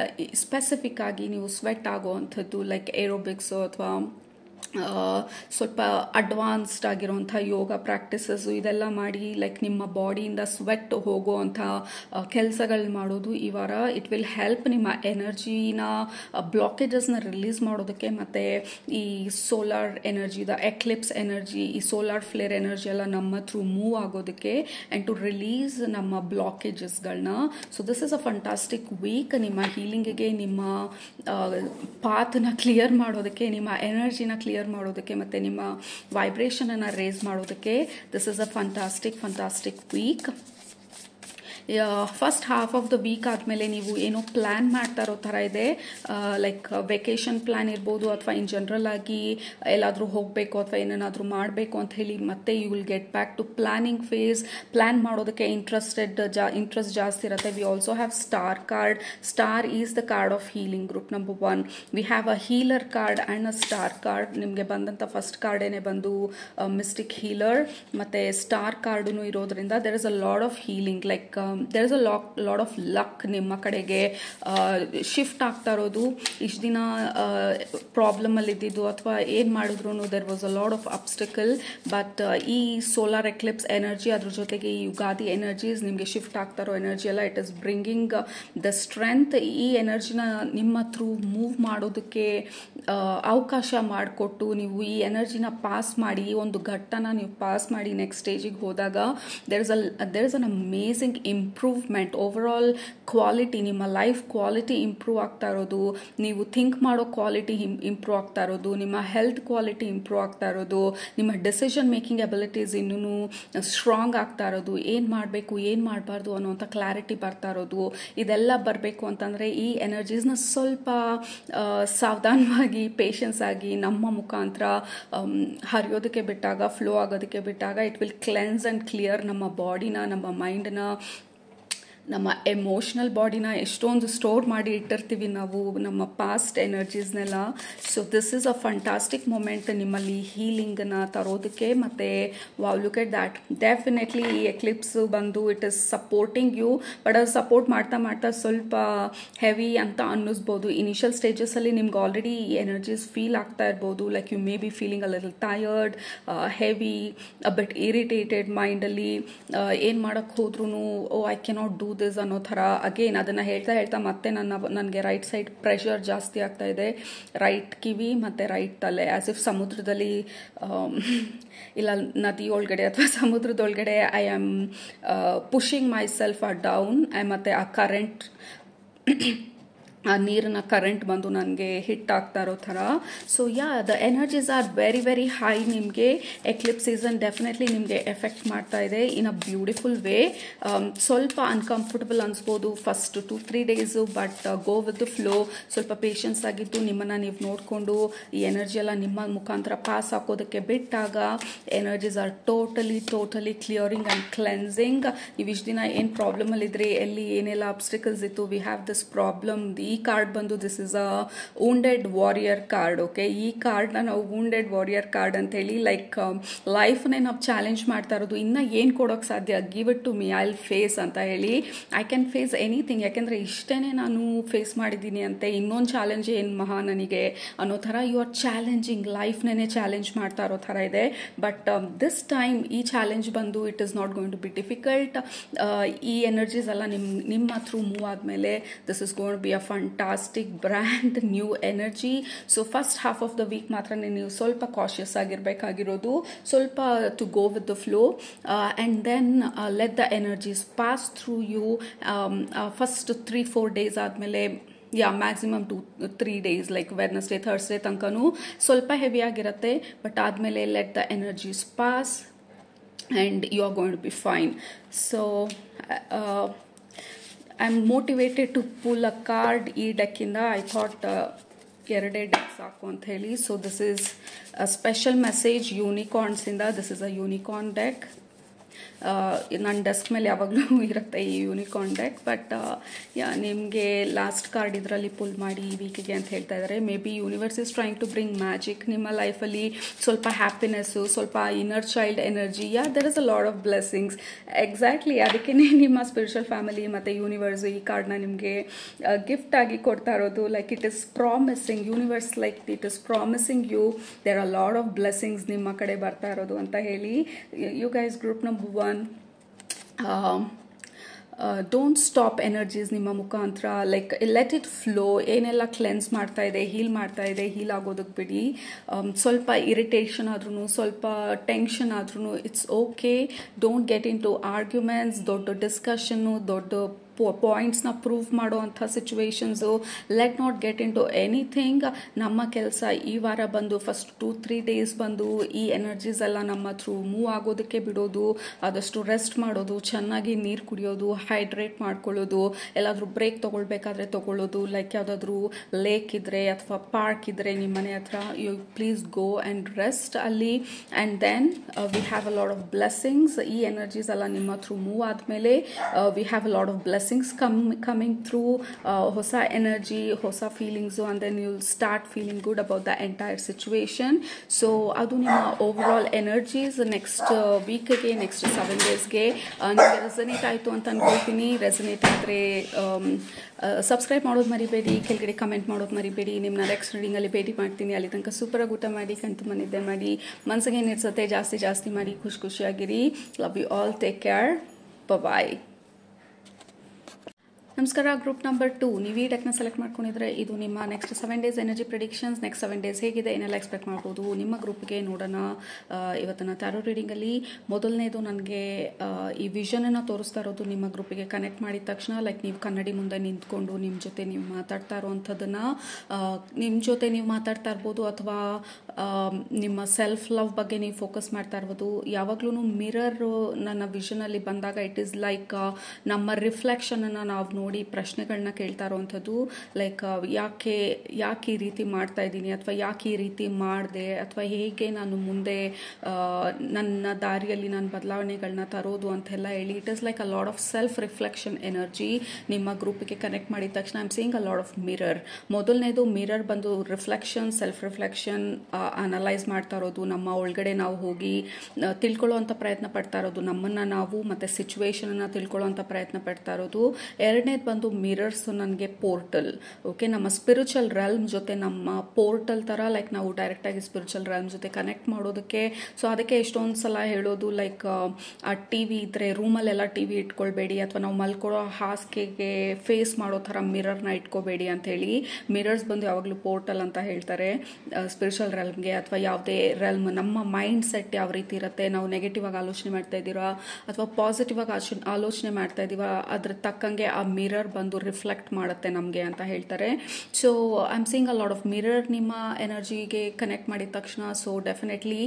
ಸ್ಪೆಸಿಫಿಕ್ ಆಗಿ ನೀವು ಸ್ವೆಟ್ ಆಗೋವಂಥದ್ದು ಲೈಕ್ ಏರೋಬಿಕ್ಸು ಅಥವಾ ಸ್ವಲ್ಪ ಅಡ್ವಾನ್ಸ್ಡ್ ಆಗಿರುವಂಥ ಯೋಗ ಪ್ರಾಕ್ಟೀಸಸ್ಸು ಇದೆಲ್ಲ ಮಾಡಿ ಲೈಕ್ ನಿಮ್ಮ ಬಾಡಿಯಿಂದ ಸ್ವೆಟ್ ಹೋಗುವಂಥ ಕೆಲಸಗಳು ಮಾಡೋದು ಈ ವಾರ. ಇಟ್ ವಿಲ್ ಹೆಲ್ಪ್ ನಿಮ್ಮ ಎನರ್ಜಿನ, ಬ್ಲಾಕೇಜಸ್ನ ರಿಲೀಸ್ ಮಾಡೋದಕ್ಕೆ. ಮತ್ತು ಈ solar energy, the eclipse energy, ಈ ಸೋಲಾರ್ ಫ್ಲೇರ್ ಎನರ್ಜಿ ಎಲ್ಲ ನಮ್ಮ ಥ್ರೂ ಮೂವ್ ಆಗೋದಕ್ಕೆ ಆ್ಯಂಡ್ ಟು ರಿಲೀಸ್ ನಮ್ಮ ಬ್ಲಾಕೇಜಸ್ಗಳನ್ನ. So this is a fantastic week ನಿಮ್ಮ ಹೀಲಿಂಗಿಗೆ, ನಿಮ್ಮ ಪಾತ್ನ ಕ್ಲಿಯರ್ ಮಾಡೋದಕ್ಕೆ, ನಿಮ್ಮ ಎನರ್ಜಿನ ಕ್ಲಿಯರ್ ಮಾಡೋದಕ್ಕೆ, ಮತ್ತು ನಿಮ್ಮ ವೈಬ್ರೇಷನನ್ನು ರೇಸ್ ಮಾಡೋದಕ್ಕೆ. This is a fantastic week. First half of the week ಆದಮೇಲೆ ನೀವು ಏನೋ ಪ್ಲ್ಯಾನ್ ಮಾಡ್ತಾ ಇರೋ ಥರ ಇದೆ. ಲೈಕ್ ವೆಕೇಷನ್ ಪ್ಲ್ಯಾನ್ ಇರ್ಬೋದು, ಅಥವಾ ಇನ್ ಜನರಲ್ ಆಗಿ ಎಲ್ಲಾದರೂ ಹೋಗಬೇಕು ಅಥವಾ ಏನೇನಾದರೂ ಮಾಡಬೇಕು ಅಂತ ಹೇಳಿ ಮತ್ತೆ you will get back to planning phase. Plan ಮಾಡೋದಕ್ಕೆ ಇಂಟ್ರೆಸ್ಟ್ ಜಾಸ್ತಿ ಇರುತ್ತೆ. We also have star card. Star is the card of healing group number 1. We have a healer card and a star card. ನಿಮಗೆ ಬಂದಂಥ first ಕಾರ್ಡೇನೆ ಬಂದು mystic healer, ಮತ್ತು star ಕಾರ್ಡೂ ಇರೋದ್ರಿಂದ there is a Lad of healing. Like there is a lot of luck ನಿಮ್ಮ ಕಡೆಗೆ shift ಆಗ್ತಾ ಇರೋದು. ಇಷ್ಟು ದಿನ ಪ್ರಾಬ್ಲಮಲ್ಲಿ ಇದ್ದಿದ್ದು ಅಥವಾ ಏನು ಮಾಡಿದ್ರು there was a lot of obstacle, but ಈ ಸೋಲಾರ್ ಎಕ್ಲಿಪ್ಸ್ ಎನರ್ಜಿ ಅದ್ರ ಜೊತೆಗೆ ಈ ಯುಗಾದಿ ಎನರ್ಜೀಸ್ ನಿಮಗೆ ಶಿಫ್ಟ್ ಆಗ್ತಾ ಇರೋ ಎನರ್ಜಿ ಎಲ್ಲ it is bringing the strength. ಈ ಎನರ್ಜಿನ ನಿಮ್ಮ ಥ್ರೂ ಮೂವ್ ಮಾಡೋದಕ್ಕೆ ಅವಕಾಶ ಮಾಡಿಕೊಟ್ಟು ನೀವು ಈ ಎನರ್ಜಿನ ಪಾಸ್ ಮಾಡಿ, ಈ ಒಂದು ಘಟ್ಟನ ನೀವು ಪಾಸ್ ಮಾಡಿ ನೆಕ್ಸ್ಟ್ ಸ್ಟೇಜಿಗೆ ಹೋದಾಗ there is an amazing improvement. Overall quality, ನಿಮ್ಮ ಲೈಫ್ ಕ್ವಾಲಿಟಿ ಇಂಪ್ರೂವ್ ಆಗ್ತಾ ಇರೋದು, ನೀವು ಥಿಂಕ್ ಮಾಡೋ ಕ್ವಾಲಿಟಿ ಇಂಪ್ರೂವ್ ಆಗ್ತಾ ಇರೋದು, ನಿಮ್ಮ ಹೆಲ್ತ್ ಕ್ವಾಲಿಟಿ ಇಂಪ್ರೂವ್ ಆಗ್ತಾ ಇರೋದು, ನಿಮ್ಮ ಡಿಸಿಷನ್ ಮೇಕಿಂಗ್ ಎಬಿಲಿಟೀಸ್ ಇನ್ನೂ ಸ್ಟ್ರಾಂಗ್ ಆಗ್ತಾ ಇರೋದು, ಏನು ಮಾಡಬೇಕು ಏನು ಮಾಡಬಾರ್ದು ಅನ್ನೋಂಥ ಕ್ಲಾರಿಟಿ ಬರ್ತಾ ಇರೋದು. ಇದೆಲ್ಲ ಬರಬೇಕು ಅಂತಂದರೆ ಈ ಎನರ್ಜೀಸ್ನ ಸ್ವಲ್ಪ ಸಾವಧಾನವಾಗಿ ಪೇಷನ್ಸ್ ಆಗಿ ನಮ್ಮ ಮುಖಾಂತರ ಹರಿಯೋದಕ್ಕೆ ಬಿಟ್ಟಾಗ, ಫ್ಲೋ ಆಗೋದಕ್ಕೆ ಬಿಟ್ಟಾಗ it will cleanse and clear ನಮ್ಮ ಬಾಡಿನ, ನಮ್ಮ ಮೈಂಡ್ನ, ನಮ್ಮ ಎಮೋಷ್ನಲ್ ಬಾಡಿನ ಎಷ್ಟೊಂದು ಸ್ಟೋರ್ ಮಾಡಿ ಇಟ್ಟಿರ್ತೀವಿ ನಾವು ನಮ್ಮ ಪಾಸ್ಟ್ ಎನರ್ಜೀಸ್ನೆಲ್ಲ. So this is a fantastic moment ನಿಮ್ಮಲ್ಲಿ ಹೀಲಿಂಗನ್ನು ತರೋದಕ್ಕೆ. ಮತ್ತು wow, look at that. Definitely ಈ ಎಕ್ಲಿಪ್ಸ್ ಬಂದು it is supporting you, but ಅದು ಸಪೋರ್ಟ್ ಮಾಡ್ತಾ ಮಾಡ್ತಾ ಸ್ವಲ್ಪ ಹೆವಿ ಅಂತ ಅನ್ನಿಸ್ಬೋದು. ಇನಿಷಿಯಲ್ ಸ್ಟೇಜಸಲ್ಲಿ ನಿಮ್ಗೆ ಆಲ್ರೆಡಿ ಈ ಎನರ್ಜೀಸ್ ಫೀಲ್ ಆಗ್ತಾ ಇರ್ಬೋದು. Like you may be feeling a little tired, heavy, a bit irritated ಮೈಂಡಲ್ಲಿ. ಏನು ಮಾಡೋಕ್ಕೆ ಹೋದ್ರೂ oh I cannot do this ಅನ್ನೋ ಥರ. ಅಗೇನ್ ಅದನ್ನು ಹೇಳ್ತಾ ಹೇಳ್ತಾ ಮತ್ತೆ ನನಗೆ ರೈಟ್ ಸೈಡ್ ಪ್ರೆಷರ್ ಜಾಸ್ತಿ ಆಗ್ತಾ ಇದೆ, ರೈಟ್ ಕಿವಿ ಮತ್ತು ರೈಟ್ ತಲೆ. ಆಸ್ ಇಫ್ ಸಮುದ್ರದಲ್ಲಿ ಇಲ್ಲ ನದಿ ಒಳಗಡೆ ಅಥವಾ ಸಮುದ್ರದೊಳಗಡೆ I am pushing myself down. ಮತ್ತು ಆ ಕರೆಂಟ್, ಆ ನೀರಿನ ಕರೆಂಟ್ ಬಂದು ನನಗೆ ಹಿಟ್ ಆಗ್ತಾ ಇರೋ ಥರ. So yeah, the energies are very very high. ನಿಮಗೆ ಎಕ್ಲಿಪ್ಸ್ ಸೀಸನ್ ಡೆಫಿನೆಟ್ಲಿ ನಿಮಗೆ ಎಫೆಕ್ಟ್ ಮಾಡ್ತಾ ಇದೆ ಇನ್ ಅ ಬ್ಯೂಟಿಫುಲ್ ವೇ. ಸ್ವಲ್ಪ ಅನ್ಕಂಫರ್ಟಬಲ್ ಅನಿಸ್ಬೋದು first 2-3 days, but go with the flow. ಸ್ವಲ್ಪ ಪೇಷನ್ಸ್ ಆಗಿದ್ದು ನಿಮ್ಮನ್ನು ನೀವು ನೋಡಿಕೊಂಡು ಈ ಎನರ್ಜಿ ಎಲ್ಲ ನಿಮ್ಮ ಮುಖಾಂತರ ಪಾಸ್ ಹಾಕೋದಕ್ಕೆ ಬಿಟ್ಟಾಗ energies are totally clearing and cleansing. ನೀವು ಇಷ್ಟು ದಿನ ಏನು ಪ್ರಾಬ್ಲಮಲ್ಲಿದ್ರಿ, ಎಲ್ಲಿ ಏನೆಲ್ಲ ಅಬ್ಸ್ಟಿಕಲ್ಸ್ ಇತ್ತು, ವಿ ಹ್ಯಾವ್ ದಿಸ್ ಪ್ರಾಬ್ಲಮ್. ಈ ಕಾರ್ಡ್ ಬಂದು this is a wounded warrior card. Okay, ಈ ಕಾರ್ಡ್ನ ನಾವು ವೂಂಡೆಡ್ ವಾರಿಯರ್ ಕಾರ್ಡ್ ಅಂತ ಹೇಳಿ, ಲೈಕ್ ಲೈಫ್ನೇ ನಾವು ಚಾಲೆಂಜ್ ಮಾಡ್ತಾ ಇರೋದು. ಇನ್ನು ಏನು ಕೊಡೋಕ್ಕೆ ಸಾಧ್ಯ, give it to me, I will face ಅಂತ ಹೇಳಿ. ಐ ಕ್ಯಾನ್ ಫೇಸ್ ಎನಿಥಿಂಗ್, ಯಾಕೆಂದರೆ ಇಷ್ಟೇ ನಾನು ಫೇಸ್ ಮಾಡಿದ್ದೀನಿ ಅಂತೆ, ಇನ್ನೊಂದು ಚಾಲೆಂಜ್ ಏನು ಮಹಾ ನನಗೆ ಅನ್ನೋ ಥರ ಯು ಆರ್ ಚಾಲೆಂಜಿಂಗ್, ಲೈಫ್ನೇ ಚಾಲೆಂಜ್ ಮಾಡ್ತಾ ಇರೋ ಥರ ಇದೆ. ಬಟ್ ದಿಸ್ ಟೈಮ್ ಈ ಚಾಲೆಂಜ್ ಬಂದು it is not going to be difficult. ಈ ಎನರ್ಜೀಸ್ ಎಲ್ಲ ನಿಮ್ಮ ಥ್ರೂ ಮೂವ್ ಆದಮೇಲೆ this is going to be a fantastic brand new energy. So first half of the week ಮಾತ್ರ ನೀವು ಸ್ವಲ್ಪ ಕಾಶಿಯಸ್ ಆಗಿರಬೇಕಾಗಿರೋದು, ಸ್ವಲ್ಪ to go with the flow, and then let the energies pass through you. First 3-4 days ಆದಮೇಲೆ maximum 2-3 days, like Wednesday Thursday ತನಕನೂ ಸ್ವಲ್ಪ heavy ಆಗಿರುತ್ತೆ. But ಆದಮೇಲೆ let the energies pass and you are going to be fine. So I'm motivated to pull a card ಈ ಡೆಕ್ಕಿಂದ. I thought 2 deck ಸಾಕು ಅಂತ ಹೇಳಿ. So this is a special message ಯೂನಿಕಾರ್ನ್ಸಿಂದ. This is a unicorn deck. ನನ್ನ desk ಮೇಲೆ ಯಾವಾಗಲೂ ಇರುತ್ತೆ ಈ ಯೂನಿಕಾರ್ನ್ ಡೆಕ್. ಬಟ್ ನಿಮಗೆ ಲಾಸ್ಟ್ ಕಾರ್ಡ್ ಇದರಲ್ಲಿ ಪುಲ್ ಮಾಡಿ ಈ ವೀಕಿಗೆ ಅಂತ ಹೇಳ್ತಾ ಇದ್ದಾರೆ. Maybe universe is trying to bring magic ನಿಮ್ಮ ಲೈಫಲ್ಲಿ, ಸ್ವಲ್ಪ ಹ್ಯಾಪಿನೆಸ್ಸು, ಸ್ವಲ್ಪ inner child energy. There is a lot of blessings. Exactly ಅದಕ್ಕೆ ನಿಮ್ಮ ಸ್ಪಿರಿಚುವಲ್ ಫ್ಯಾಮಿಲಿ ಮತ್ತು ಯೂನಿವರ್ಸ್ ಈ ಕಾರ್ಡ್ನ ನಿಮಗೆ ಗಿಫ್ಟ್ ಆಗಿ ಕೊಡ್ತಾ ಇರೋದು. Like it is promising, universe like it is promising you there are lot of blessings ನಿಮ್ಮ ಕಡೆ ಬರ್ತಾ ಇರೋದು ಅಂತ ಹೇಳಿ. You guys group number 1, don't stop energies ನಿಮ್ಮ ಮುಖಾಂತರ. Like let it flow. ಏನೆಲ್ಲ ಕ್ಲೆನ್ಸ್ ಮಾಡ್ತಾ ಇದೆ, ಹೀಲ್ ಮಾಡ್ತಾ ಇದೆ, ಹೀಲ್ ಆಗೋದಕ್ಕೆ ಬಿಡಿ. ಸ್ವಲ್ಪ ಇರಿಟೇಷನ್ ಆದ್ರೂ, ಸ್ವಲ್ಪ ಟೆನ್ಷನ್ ಆದ್ರೂ it's okay. Don't get into arguments, ದೊಡ್ಡ ಡಿಸ್ಕಷನ್ನು, ದೊಡ್ಡ ಪಾಯಿಂಟ್ಸ್ನ ಪ್ರೂವ್ ಮಾಡುವಂಥ situations. Let not get into anything. ನಮ್ಮ ಕೆಲಸ ಈ ವಾರ ಬಂದು ಫಸ್ಟ್ 2-3 ಡೇಸ್ ಬಂದು ಈ ಎನರ್ಜೀಸ್ ಎಲ್ಲ ನಮ್ಮ ಥ್ರೂ ಮೂವ್ ಆಗೋದಕ್ಕೆ ಬಿಡೋದು, ಆದಷ್ಟು ರೆಸ್ಟ್ ಮಾಡೋದು, ಚೆನ್ನಾಗಿ ನೀರು ಕುಡಿಯೋದು, ಹೈಡ್ರೇಟ್ ಮಾಡ್ಕೊಳ್ಳೋದು, ಎಲ್ಲಾದರೂ ಬ್ರೇಕ್ ತೊಗೊಳ್ಬೇಕಾದ್ರೆ ತೊಗೊಳ್ಳೋದು. ಲೈಕ್ ಯಾವುದಾದ್ರೂ ಲೇಕ್ ಇದ್ದರೆ ಅಥವಾ ಪಾರ್ಕ್ ಇದ್ದರೆ ನಿಮ್ಮ ಮನೆ ಹತ್ರ, you please go and rest ಅಲ್ಲಿ. And then we have a lot of blessings. ಈ ಎನರ್ಜೀಸ್ ಎಲ್ಲ ನಿಮ್ಮ ಥ್ರೂ ಮೂವ್ ಆದಮೇಲೆ we have a lot of blessings blessings coming through, ಹೊಸ ಎನರ್ಜಿ, ಹೊಸ feelings, and then you'll start feeling good about the entire situation. So ಅದು ನಿಮ್ಮ over all energies next ವೀಕ್ಗೆ, next 7 ಡೇಸ್ಗೆ ನಿಮಗೆ ರೆಸನೇಟ್ ಆಯಿತು ಅಂತ ಅನ್ಕೊಳ್ತೀನಿ. ರೆಸನೇಟ್ ಆದರೆ ಸಬ್ಸ್ಕ್ರೈಬ್ ಮಾಡೋದು ಮರಿಬೇಡಿ, ಕೆಳಗಡೆ ಕಮೆಂಟ್ ಮಾಡೋದು ಮರಿಬೇಡಿ. ನಿಮ್ಮನ್ನ ನೆಕ್ಸ್ಟ್ ರೀಡಿಂಗಲ್ಲಿ ಭೇಟಿ ಮಾಡ್ತೀನಿ. ಅಲ್ಲಿ ತನಕ ಸೂಪರಾಗಿ ಊಟ ಮಾಡಿ, ಕಣ್ತುಂಬ ನಿದ್ದೆ ಮಾಡಿ, ಮನಸ್ಸಿಗೆ ಏನಿರ್ಸತ್ತೆ ಜಾಸ್ತಿ ಮಾಡಿ, ಖುಷಿಯಾಗಿರಿ. Love you all, take care, bye. ನಮಸ್ಕಾರ. ಗ್ರೂಪ್ ನಂಬರ್ 2, ನೀವು ಈ ಡೆಕ್ನ ಸೆಲೆಕ್ಟ್ ಮಾಡ್ಕೊಂಡಿದ್ರೆ ಇದು ನಿಮ್ಮ next 7 days energy predictions. Next 7 days ಹೇಗಿದೆ, ಏನೆಲ್ಲ ಎಕ್ಸ್ಪೆಕ್ಟ್ ಮಾಡ್ಬೋದು ನಿಮ್ಮ ಗ್ರೂಪ್ಗೆ ನೋಡೋಣ ಇವತ್ತಿನ ಟ್ಯಾರೋ ರೀಡಿಂಗಲ್ಲಿ. ಮೊದಲನೇದು ನನಗೆ ಈ ವಿಷನನ್ನು ತೋರಿಸ್ತಾ ಇರೋದು ನಿಮ್ಮ ಗ್ರೂಪಿಗೆ ಕನೆಕ್ಟ್ ಮಾಡಿದ ತಕ್ಷಣ, ಲೈಕ್ ನೀವು ಕನ್ನಡಿ ಮುಂದೆ ನಿಂತ್ಕೊಂಡು ನಿಮ್ಮ ಜೊತೆ ನೀವು ಮಾತಾಡ್ತಾ ಇರೋವಂಥದ್ದನ್ನು, ನಿಮ್ಮ ಜೊತೆ ನೀವು ಮಾತಾಡ್ತಾ ಇರ್ಬೋದು, ಅಥವಾ ನಿಮ್ಮ ಸೆಲ್ಫ್ ಲವ್ ಬಗ್ಗೆ ನೀವು ಫೋಕಸ್ ಮಾಡ್ತಾ ಇರ್ಬೋದು. ಯಾವಾಗಲೂ ಮಿರರ್ ನನ್ನ ವಿಷನಲ್ಲಿ ಬಂದಾಗ ಇಟ್ ಈಸ್ ಲೈಕ್ ನಮ್ಮ ರಿಫ್ಲೆಕ್ಷನನ್ನು ನಾವು ನೋಡಿ ಪ್ರಶ್ನೆಗಳನ್ನ ಕೇಳ್ತಾ ಇರೋವಂಥದ್ದು. ಲೈಕ್ ಯಾಕೆ ಈ ರೀತಿ ಮಾಡ್ತಾ ಇದ್ದೀನಿ, ಅಥವಾ ಯಾಕೆ ಈ ರೀತಿ ಮಾಡಿದೆ, ಅಥವಾ ಹೇಗೆ ನಾನು ಮುಂದೆ ನನ್ನ ದಾರಿಯಲ್ಲಿ ನಾನು ಬದಲಾವಣೆಗಳನ್ನ ತರೋದು ಅಂತೆಲ್ಲ ಹೇಳಿ. It is like a lot of self reflection energy ನಿಮ್ಮ ಗ್ರೂಪಿಗೆ ಕನೆಕ್ಟ್ ಮಾಡಿದ ತಕ್ಷಣ I am seeing a lot of mirror. ಮೊದಲನೇದು ಮಿರರ್ ಬಂದು ರಿಫ್ಲೆಕ್ಷನ್, ಸೆಲ್ಫ್ ರಿಫ್ಲೆಕ್ಷನ್ ಅನಲೈಸ್ ಮಾಡ್ತಾ ಇರೋದು, ನಮ್ಮ ಒಳಗಡೆ ನಾವು ಹೋಗಿ ತಿಳ್ಕೊಳ್ಳೋವಂಥ ಪ್ರಯತ್ನ ಪಡ್ತಾ ಇರೋದು, ನಮ್ಮನ್ನು ನಾವು ಮತ್ತು ಸಿಚುವೇಶನನ್ನು ತಿಳ್ಕೊಳ್ಳೋವಂಥ ಪ್ರಯತ್ನ ಪಡ್ತಾ ಇರೋದು. ಎರಡನೇದು ಬಂದು ಮಿರರ್ಸ್ ನನಗೆ ಪೋರ್ಟಲ್. ಓಕೆ, ನಮ್ಮ ಸ್ಪಿರಿಚುವಲ್ ರೆಲ್ಮ್ ಜೊತೆ ನಮ್ಮ ಪೋರ್ಟಲ್ ಥರ, ಲೈಕ್ ನಾವು ಡೈರೆಕ್ಟಾಗಿ ಸ್ಪಿರಿಚುವಲ್ ರೆಲ್ಮ್ ಜೊತೆ ಕನೆಕ್ಟ್ ಮಾಡೋದಕ್ಕೆ. ಸೊ ಅದಕ್ಕೆ ಎಷ್ಟೊಂದು ಸಲ ಹೇಳೋದು, ಲೈಕ್ ಆ ಟಿ ವಿ ಇದ್ದರೆ ರೂಮಲ್ಲೆಲ್ಲ ಟಿ ವಿ ಇಟ್ಕೊಳ್ಬೇಡಿ, ಅಥವಾ ನಾವು ಮಲ್ಕೊಳ್ಳೋ ಹಾಸಿಗೆಗೆ ಫೇಸ್ ಮಾಡೋ ಥರ ಮಿರರ್ನ ಇಟ್ಕೋಬೇಡಿ ಅಂಥೇಳಿ. ಮಿರರ್ಸ್ ಬಂದು ಯಾವಾಗಲೂ ಪೋರ್ಟಲ್ ಅಂತ ಹೇಳ್ತಾರೆ ಸ್ಪಿರಿಚುವಲ್ ರೆಲ್ಮ್ಗೆ, ಅಥವಾ ಯಾವುದೇ ರೆಲ್ಮ್. ನಮ್ಮ ಮೈಂಡ್ ಸೆಟ್ ಯಾವ ರೀತಿ ಇರುತ್ತೆ, ನಾವು ನೆಗೆಟಿವ್ ಆಗಿ ಆಲೋಚನೆ ಮಾಡ್ತಾ ಇದ್ದೀರಾ ಅಥವಾ ಪಾಸಿಟಿವ್ ಆಗಿ ಆಲೋಚನೆ ಮಾಡ್ತಾ ಇದ್ದೀವ, ಅದ್ರ ತಕ್ಕಂಗೆ ಆ ಮಿರರ್ ಬಂದು ರಿಫ್ಲೆಕ್ಟ್ ಮಾಡುತ್ತೆ ನಮಗೆ ಅಂತ ಹೇಳ್ತಾರೆ. So I am seeing a lot of mirror ನಿಮ್ಮ ಎನರ್ಜಿಗೆ ಕನೆಕ್ಟ್ ಮಾಡಿದ ತಕ್ಷಣ. ಸೊ ಡೆಫಿನೆಟ್ಲಿ